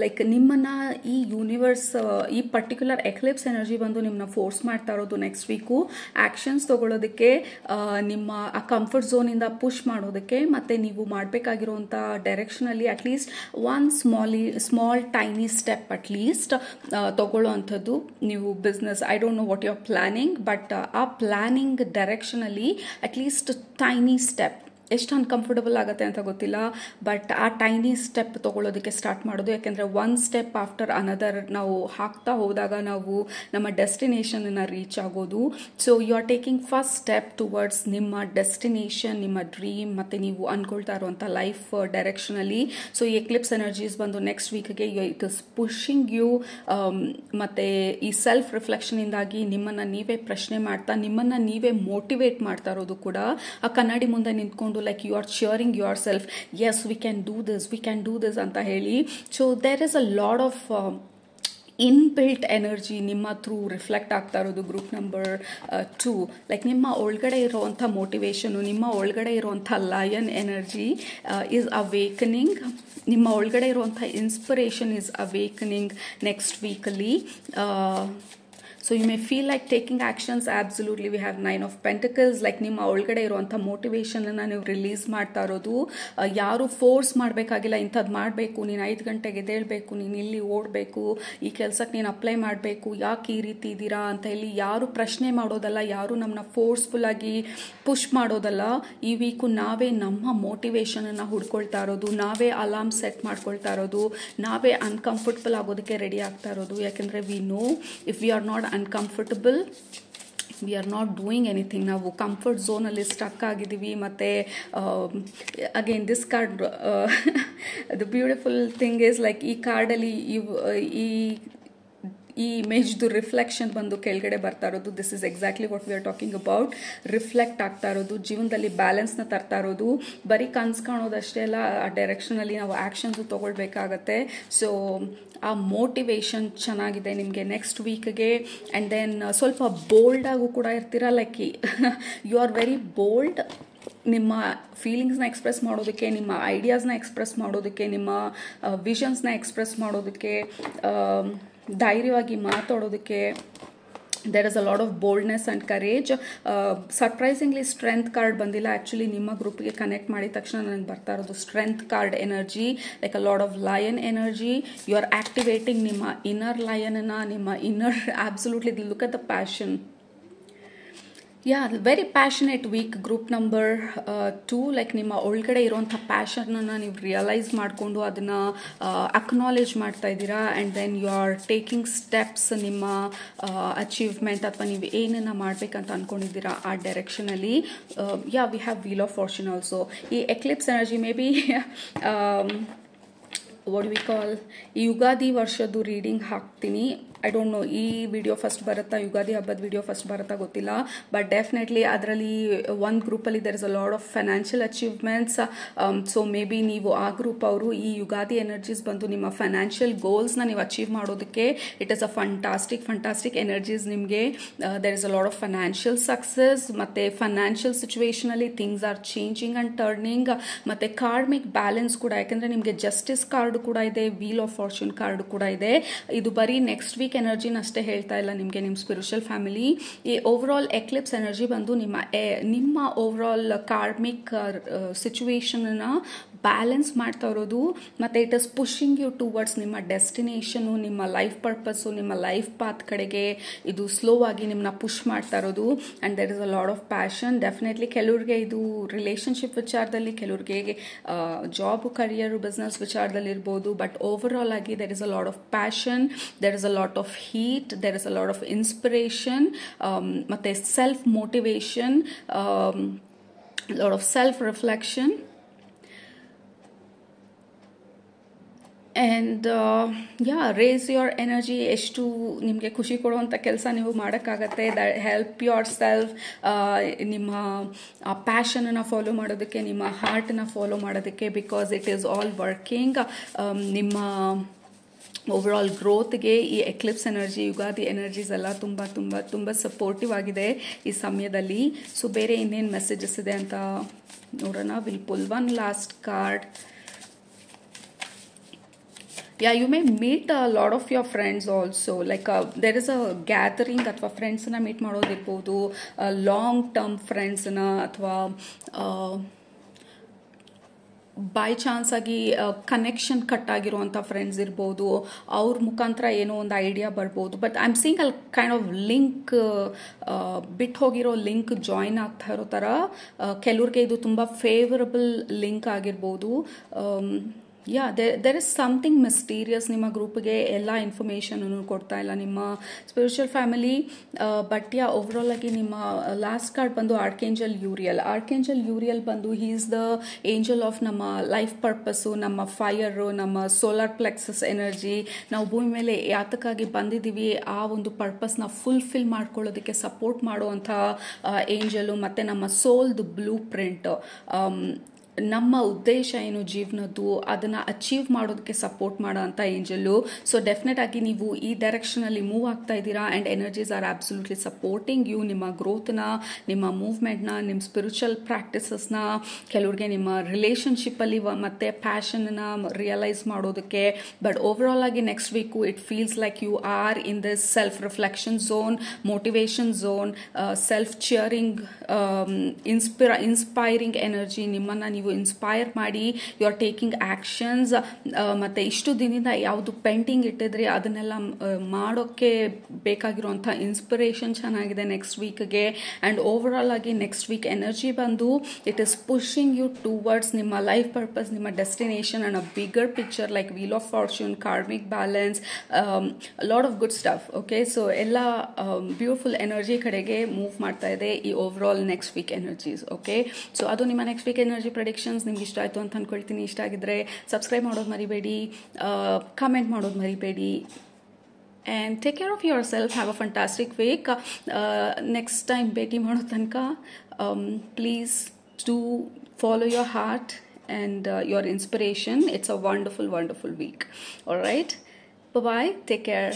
ಲೈಕ್ ನಿಮ್ಮನ್ನು ಈ ಯೂನಿವರ್ಸ್ ಈ ಪರ್ಟಿಕ್ಯುಲರ್ ಎಕ್ಲಿಪ್ಸ್ ಎನರ್ಜಿ ಬಂದು ನಿಮ್ಮನ್ನ ಫೋರ್ಸ್ ಮಾಡ್ತಾ ಇರೋದು ನೆಕ್ಸ್ಟ್ ವೀಕು ಆ್ಯಕ್ಷನ್ಸ್ ತೊಗೊಳೋದಕ್ಕೆ, ನಿಮ್ಮ ಆ ಕಂಫರ್ಟ್ ಝೋನಿಂದ ಪುಷ್ ಮಾಡೋದಕ್ಕೆ, ಮತ್ತು ನೀವು ಮಾಡಬೇಕಾಗಿರುವಂಥ ಡೈರೆಕ್ಷನಲ್ಲಿ at least one small tiny step at least ತೊಗೊಳ್ಳೋ ಅಂಥದ್ದು. ನೀವು business I don't know what you are planning, but ಆ ಪ್ಲ್ಯಾನಿಂಗ್ ಡೈರೆಕ್ಷನಲ್ಲಿ ಅಟ್ಲೀಸ್ಟ್ ಟೈನಿ ಸ್ಟೆಪ್, ಎಷ್ಟು ಅನ್ಕಂಫರ್ಟಬಲ್ ಆಗುತ್ತೆ ಅಂತ ಗೊತ್ತಿಲ್ಲ, ಬಟ್ ಆ ಟೈನಿ ಸ್ಟೆಪ್ ತೊಗೊಳ್ಳೋದಕ್ಕೆ ಸ್ಟಾರ್ಟ್ ಮಾಡೋದು. ಯಾಕೆಂದರೆ ಒನ್ ಸ್ಟೆಪ್ ಆಫ್ಟರ್ ಅನದರ್ ನಾವು ಹಾಕ್ತಾ ಹೋದಾಗ ನಾವು ನಮ್ಮ ಡೆಸ್ಟಿನೇಷನನ್ನು ರೀಚ್ ಆಗೋದು. So you are taking first step towards ನಿಮ್ಮ ಡೆಸ್ಟಿನೇಷನ್, ನಿಮ್ಮ ಡ್ರೀಮ್, ಮತ್ತು ನೀವು ಅಂದ್ಕೊಳ್ತಾ ಇರುವಂಥ ಲೈಫ್ ಡೈರೆಕ್ಷನಲ್ಲಿ. ಸೊ ಈ ಎಕ್ಲಿಪ್ಸ್ ಎನರ್ಜೀಸ್ ಬಂದು ನೆಕ್ಸ್ಟ್ ವೀಕ್ಗೆ ಇಟ್ ಇಸ್ ಪುಷಿಂಗ್ ಯು, ಮತ್ತು ಈ ಸೆಲ್ಫ್ ರಿಫ್ಲೆಕ್ಷನಿಂದಾಗಿ ನಿಮ್ಮನ್ನು ನೀವೇ ಪ್ರಶ್ನೆ ಮಾಡ್ತಾ, ನಿಮ್ಮನ್ನು ನೀವೇ ಮೋಟಿವೇಟ್ ಮಾಡ್ತಾ ಇರೋದು ಕೂಡ ಆ ಕನ್ನಡಿ ಮುಂದೆ ನಿಂತ್ಕೊಂಡು like you are cheering yourself, yes we can do this ಅಂತ ಹೇಳಿ. So there is a lot of inbuilt energy ನಿಮ್ಮ ಥ್ರೂ ರಿಫ್ಲೆಕ್ಟ್ ಆಗ್ತಾ ಇರೋದು ಗ್ರೂಪ್ ನಂಬರ್ 2. ಲೈಕ್ ನಿಮ್ಮ ಒಳಗಡೆ ಇರೋವಂಥ ಮೋಟಿವೇಶನು, ನಿಮ್ಮ ಒಳಗಡೆ ಇರೋವಂಥ ಲಯನ್ ಎನರ್ಜಿ ಈಸ್ ಅವೇಕನಿಂಗ್, ನಿಮ್ಮ ಒಳಗಡೆ ಇರುವಂಥ ಇನ್ಸ್ಪಿರೇಷನ್ ಈಸ್ ಅವೇಕನಿಂಗ್ ನೆಕ್ಸ್ಟ್ ವೀಕಲ್ಲಿ. So you may feel like taking actions. Absolutely we have 9 of pentacles. ಲೈಕ್ ನಿಮ್ಮ ಒಳಗಡೆ ಇರುವಂಥ ಮೋಟಿವೇಶನನ್ನು ನೀವು ರಿಲೀಸ್ ಮಾಡ್ತಾ ಇರೋದು. ಯಾರು ಫೋರ್ಸ್ ಮಾಡಬೇಕಾಗಿಲ್ಲ, ಇಂಥದ್ದು ಮಾಡಬೇಕು, ನೀನು 5 ಗಂಟೆಗೆ ಎದ್ದೇಳಬೇಕು, ನೀನು ಇಲ್ಲಿ ಓಡಬೇಕು, ಈ ಕೆಲಸಕ್ಕೆ ನೀನು ಅಪ್ಲೈ ಮಾಡಬೇಕು, ಯಾಕೆ ಈ ರೀತಿ ಇದ್ದೀರಾ ಅಂತ ಹೇಳಿ ಯಾರು ಪ್ರಶ್ನೆ ಮಾಡೋದಲ್ಲ, ಯಾರು ನಮ್ಮನ್ನ ಫೋರ್ಸ್ಫುಲ್ಲಾಗಿ ಪುಷ್ ಮಾಡೋದಲ್ಲ. ಈ ವೀಕು ನಾವೇ ನಮ್ಮ ಮೋಟಿವೇಶನನ್ನು ಹುಡ್ಕೊಳ್ತಾ ಇರೋದು, ನಾವೇ ಅಲಾರ್ಮ್ ಸೆಟ್ ಮಾಡ್ಕೊಳ್ತಾ ಇರೋದು, ನಾವೇ ಅನ್ಕಂಫರ್ಟಬಲ್ ಆಗೋದಕ್ಕೆ ರೆಡಿ ಆಗ್ತಾ ಇರೋದು. ಯಾಕೆಂದರೆ we know if we are not uncomfortable we are not doing anything. ನಾವು ಕಂಫರ್ಟ್ ಝೋನಲ್ಲಿ ಸ್ಟಕ್ ಆಗಿದ್ದೀವಿ. ಮತ್ತು again this card the beautiful thing is like ಈ ಕಾರ್ಡಲ್ಲಿ ಈ ಇಮೇಜ್ದು ರಿಫ್ಲೆಕ್ಷನ್ ಬಂದು ಕೆಳಗಡೆ ಬರ್ತಾ ಇರೋದು. This is exactly what we are talking about. Reflect ಆಗ್ತಾ ಇರೋದು, ಜೀವನದಲ್ಲಿ ಬ್ಯಾಲೆನ್ಸ್ನ ತರ್ತಾ ಇರೋದು. ಬರೀ ಕನ್ಸು ಕಾಣೋದಷ್ಟೇ ಅಲ್ಲ, ಆ ಡೈರೆಕ್ಷನಲ್ಲಿ ನಾವು ಆ್ಯಕ್ಷನ್ಸು ತೊಗೊಳ್ಬೇಕಾಗತ್ತೆ. ಸೊ ಆ ಮೋಟಿವೇಶನ್ ಚೆನ್ನಾಗಿದೆ ನಿಮಗೆ ನೆಕ್ಸ್ಟ್ ವೀಕ್ಗೆ. ಆ್ಯಂಡ್ ದೆನ್ ಸ್ವಲ್ಪ ಬೋಲ್ಡಾಗೂ ಕೂಡ ಇರ್ತೀರ. Like you are very bold. ನಿಮ್ಮ ಫೀಲಿಂಗ್ಸ್ನ ಎಕ್ಸ್ಪ್ರೆಸ್ ಮಾಡೋದಕ್ಕೆ, ನಿಮ್ಮ ಐಡಿಯಾಸ್ನ ಎಕ್ಸ್ಪ್ರೆಸ್ ಮಾಡೋದಕ್ಕೆ, ನಿಮ್ಮ ವಿಷನ್ಸ್ನ ಎಕ್ಸ್ಪ್ರೆಸ್ ಮಾಡೋದಕ್ಕೆ, ಧೈರ್ಯವಾಗಿ ಮಾತಾಡೋದಕ್ಕೆ. There is a lot of boldness and courage. Surprisingly strength card ಬಂದಿಲ್ಲ. ಆ್ಯಕ್ಚುಲಿ ನಿಮ್ಮ ಗ್ರೂಪ್ಗೆ ಕನೆಕ್ಟ್ ಮಾಡಿದ ತಕ್ಷಣ ನನಗೆ ಬರ್ತಾ ಇರೋದು strength card energy, like a lot of lion energy. You are activating ನಿಮ್ಮ ಇನ್ನರ್ ಲಯನನ್ನು, ನಿಮ್ಮ inner absolutely look at the passion. Very passionate week group number 2. Like ನಿಮ್ಮ ಒಳಗಡೆ ಇರೋವಂಥ ಪ್ಯಾಷನನ್ನು ನೀವು ರಿಯಲೈಸ್ ಮಾಡಿಕೊಂಡು ಅದನ್ನು ಅಕ್ನಾಲೇಜ್ ಮಾಡ್ತಾ ಇದ್ದೀರಾ. And then you are taking steps ನಿಮ್ಮ ಅಚೀವ್ಮೆಂಟ್ ಅಥವಾ ನೀವು ಏನನ್ನು ಮಾಡಬೇಕಂತ ಅಂದ್ಕೊಂಡಿದ್ದೀರಾ ಆ ಡೈರೆಕ್ಷನಲ್ಲಿ. We have wheel of fortune also. ಈ eclipse energy maybe what we call ಈ ಯುಗಾದಿ ವರ್ಷದ್ದು ರೀಡಿಂಗ್ ಹಾಕ್ತೀನಿ. ಐ ಡೋಂಟ್ ನೋ ಈ ವಿಡಿಯೋ ಫಸ್ಟ್ ಬರುತ್ತಾ, ಯುಗಾದಿ ಹಬ್ಬದ ವಿಡಿಯೋ ಫಸ್ಟ್ ಬರುತ್ತಾ ಗೊತ್ತಿಲ್ಲ. ಬಟ್ ಡೆಫಿನೆಟ್ಲಿ ಅದರಲ್ಲಿ ಒಂದು ಗ್ರೂಪಲ್ಲಿ there is a lot of financial achievements. So maybe ನೀವು ಆ ಗ್ರೂಪ್ ಅವರು ಈ ಯುಗಾದಿ ಎನರ್ಜೀಸ್ ಬಂದು ನಿಮ್ಮ ಫೈನಾನ್ಷಿಯಲ್ ಗೋಲ್ಸ್ನ ನೀವು ಅಚೀವ್ ಮಾಡೋದಕ್ಕೆ it is a fantastic energies ನಿಮಗೆ. There is a lot of financial success. ಮತ್ತು ಫೈನಾನ್ಷಿಯಲ್ ಸಿಚುವೇಷನಲ್ಲಿ things are changing and turning. ಮತ್ತು ಕಾರ್ಮಿಕ್ ಬ್ಯಾಲೆನ್ಸ್ ಕೂಡ, ಯಾಕೆಂದರೆ ನಿಮಗೆ ಜಸ್ಟಿಸ್ ಕಾರ್ಡ್ ಕೂಡ ಇದೆ, ವೀಲ್ ಆಫ್ ಫಾರ್ಚೂನ್ ಕಾರ್ಡ್ ಕೂಡ ಇದೆ. ಇದು ಬರೀ ನೆಕ್ಸ್ಟ್ ವೀಕ್ ಎನರ್ಜಿನ ಅಷ್ಟೇ ಹೇಳ್ತಾ ಇಲ್ಲ ನಿಮಗೆ, ನಿಮ್ಮ ಸ್ಪಿರಿಚುವಲ್ ಫ್ಯಾಮಿಲಿ. ಈ ಓವರಾಲ್ ಎಕ್ಲಿಪ್ಸ್ ಎನರ್ಜಿ ಬಂದು ನಿಮ್ಮ ಓವರಾಲ್ ಕಾರ್ಮಿಕ್ ಸಿಚುವೇಶನನ್ನು ಬ್ಯಾಲೆನ್ಸ್ ಮಾಡ್ತಾ ಇರೋದು. ಮತ್ತು it is pushing you towards ನಿಮ್ಮ ಡೆಸ್ಟಿನೇಷನು, ನಿಮ್ಮ ಲೈಫ್ ಪರ್ಪಸ್ಸು, ನಿಮ್ಮ ಲೈಫ್ ಪಾತ್ ಕಡೆಗೆ ಇದು ಸ್ಲೋ ಆಗಿ ನಿಮ್ಮನ್ನ ಪುಷ್ ಮಾಡ್ತಾ ಇರೋದು. And there is a lot of passion. Definitely ಕೆಲವ್ರಿಗೆ ಇದು ರಿಲೇಷನ್ಶಿಪ್ ವಿಚಾರದಲ್ಲಿ, ಕೆಲವ್ರಿಗೆ ಜಾಬ್, ಕರಿಯರ್, ಬಿಸ್ನೆಸ್ ವಿಚಾರದಲ್ಲಿ ಇರ್ಬೋದು. ಬಟ್ ಓವರ್ ಆಲ್ ಆಗಿ there is a lot of passion, there is a lot of heat, there is a lot of inspiration, ಮತ್ತೆ self motivation, lot of self reflection, and raise your energy. ಎಷ್ಟು ನಿಮಗೆ ಖುಷಿ ಕೊಡುವಂಥ ಕೆಲಸ ನೀವು ಮಾಡೋಕ್ಕಾಗತ್ತೆ. Help your self. ನಿಮ್ಮ ಪ್ಯಾಷನನ್ನು follow ಮಾಡೋದಕ್ಕೆ, ನಿಮ್ಮ ಹಾರ್ಟನ್ನು ಫಾಲೋ ಮಾಡೋದಕ್ಕೆ, because it is all working. ನಿಮ್ಮ ಓವರಾಲ್ ಗ್ರೋತ್ಗೆ ಈ ಎಕ್ಲಿಪ್ಸ್ ಎನರ್ಜಿ, ಯುಗಾದಿ ಎನರ್ಜೀಸ್ ಎಲ್ಲ ತುಂಬ ತುಂಬ ತುಂಬ ಸಪೋರ್ಟಿವ್ ಆಗಿದೆ ಈ ಸಮಯದಲ್ಲಿ. ಸೊ ಬೇರೆ ಇನ್ನೇನು ಮೆಸೇಜಸ್ ಇದೆ ಅಂತ ನೋಡೋಣ. Will full one last card. Yeah, you may meet a lot of your friends also. Like there is a gathering ಅಥವಾ ಫ್ರೆಂಡ್ಸ್ನ ಮೀಟ್ ಮಾಡೋದಿರ್ಬೋದು, ಲಾಂಗ್ ಟರ್ಮ್ ಫ್ರೆಂಡ್ಸ್ನ ಅಥವಾ ಬೈ ಚಾನ್ಸ್ ಆಗಿ ಕನೆಕ್ಷನ್ ಕಟ್ ಆಗಿರುವಂಥ ಫ್ರೆಂಡ್ಸ್ ಇರ್ಬೋದು, ಅವ್ರ ಮುಖಾಂತರ ಏನೋ ಒಂದು ಐಡಿಯಾ ಬರ್ಬೋದು. ಬಟ್ ಐ ಆಮ್ ಸೀಯಿಂಗ್ ಅಲ್ಲಿ ಕೈಂಡ್ ಆಫ್ ಲಿಂಕ್ ಬಿಟ್ಟು ಹೋಗಿರೋ ಲಿಂಕ್ ಜಾಯಿನ್ ಆಗ್ತಾ ಇರೋ ಥರ ಕೆಲವ್ರಿಗೆ ಇದು ತುಂಬ ಫೇವರಬಲ್ ಲಿಂಕ್ ಆಗಿರ್ಬೋದು. ಯಾ, ದೇರ್ ಇಸ್ ಸಮಥಿಂಗ್ ಮಿಸ್ಟೀರಿಯಸ್. ನಿಮ್ಮ ಗ್ರೂಪ್ಗೆ ಎಲ್ಲ ಇನ್ಫಾರ್ಮೇಷನನ್ನು ಕೊಡ್ತಾ ಇಲ್ಲ ನಿಮ್ಮ spiritual family. But yeah, overall ಆಗಿ ನಿಮ್ಮ ಲಾಸ್ಟ್ ಕಾರ್ಡ್ ಬಂದು ಆರ್ಕೇಂಜಲ್ ಯೂರಿಯಲ್. ಆರ್ಕೇಂಜಲ್ ಯೂರಿಯಲ್ ಬಂದು he is the angel of ನಮ್ಮ ಲೈಫ್ ಪರ್ಪಸ್ಸು, ನಮ್ಮ ಫೈರು, ನಮ್ಮ ಸೋಲಾರ್ ಪ್ಲೆಕ್ಸಸ್ ಎನರ್ಜಿ. ನಾವು ಭೂಮಿ ಮೇಲೆ ಯಾತಕ್ಕಾಗಿ ಬಂದಿದ್ದೀವಿ ಆ ಒಂದು ಪರ್ಪಸ್ನ ಫುಲ್ಫಿಲ್ ಮಾಡ್ಕೊಳ್ಳೋದಕ್ಕೆ ಸಪೋರ್ಟ್ ಮಾಡುವಂಥ ಏಂಜಲು, ಮತ್ತು ನಮ್ಮ ಸೋಲ್ದು ಬ್ಲೂ ಪ್ರಿಂಟ್, ನಮ್ಮ ಉದ್ದೇಶ ಏನು ಜೀವನದ್ದು ಅದನ್ನು ಅಚೀವ್ ಮಾಡೋದಕ್ಕೆ ಸಪೋರ್ಟ್ ಮಾಡೋ ಅಂಥ ಏಂಜಲ್ಲು. ಸೊ ಡೆಫಿನೆಟ್ ಆಗಿ ನೀವು ಈ ಡೈರೆಕ್ಷನಲ್ಲಿ ಮೂವ್ ಆಗ್ತಾ ಇದ್ದೀರಾ and energies are absolutely supporting you. ನಿಮ್ಮ ಗ್ರೋತ್ನ, ನಿಮ್ಮ ಮೂವ್ಮೆಂಟ್ನ, ನಿಮ್ಮ ಸ್ಪಿರಿಚುವಲ್ ಪ್ರಾಕ್ಟೀಸಸ್ನ, ಕೆಲವ್ರಿಗೆ ನಿಮ್ಮ ರಿಲೇಷನ್ಶಿಪ್ಪಲ್ಲಿ ಮತ್ತು ಪ್ಯಾಷನ್ನ ರಿಯಲೈಸ್ ಮಾಡೋದಕ್ಕೆ. ಬಟ್ ಓವರಾಲ್ ಆಗಿ next week it feels like you are in this self reflection zone, motivation zone, self cheering, inspiring energy. ನಿಮ್ಮನ್ನು ನೀವು ಇನ್ಸ್ಪೈರ್ ಮಾಡಿ ಯು ಆರ್ ಟೇಕಿಂಗ್ ಆ್ಯಕ್ಷನ್ಸ್. ಮತ್ತು ಇಷ್ಟು ದಿನದಿಂದ ಯಾವುದು ಪೆಂಡಿಂಗ್ ಇಟ್ಟಿದ್ರಿ ಅದನ್ನೆಲ್ಲ ಮಾಡೋಕ್ಕೆ ಬೇಕಾಗಿರುವಂಥ ಇನ್ಸ್ಪಿರೇಷನ್ ಚೆನ್ನಾಗಿದೆ ನೆಕ್ಸ್ಟ್ ವೀಕ್ಗೆ. ಆ್ಯಂಡ್ ಓವರಾಲ್ ಆಗಿ ನೆಕ್ಸ್ಟ್ ವೀಕ್ ಎನರ್ಜಿ ಬಂದು it is pushing you towards ನಿಮ್ಮ ಲೈಫ್ ಪರ್ಪಸ್, ನಿಮ್ಮ destination and a bigger picture like wheel of fortune, karmic balance, lot of good stuff. Okay, so ಎಲ್ಲ beautiful energy ಕಡೆಗೆ move ಮಾಡ್ತಾ ಇದೆ ಈ overall next week energies. Okay, so ಅದು ನಿಮ್ಮ next week energy predictions. ನಿಮ್ಗೆ ಇಷ್ಟ ಆಯಿತು ಅಂತ ಅಂದ್ಕೊಳ್ತೀನಿ. ಇಷ್ಟ ಆಗಿದ್ರೆ ಸಬ್ಸ್ಕ್ರೈಬ್ ಮಾಡೋದು ಮರಿಬೇಡಿ, ಕಮೆಂಟ್ ಮಾಡೋದು ಮರಿಬೇಡಿ. And take care of yourself. Have a fantastic week. Next time ಭೇಟಿ ಮಾಡೋ ತನಕ please do follow your heart and your inspiration. It's a wonderful, wonderful week. All right. Bye-bye. Take care.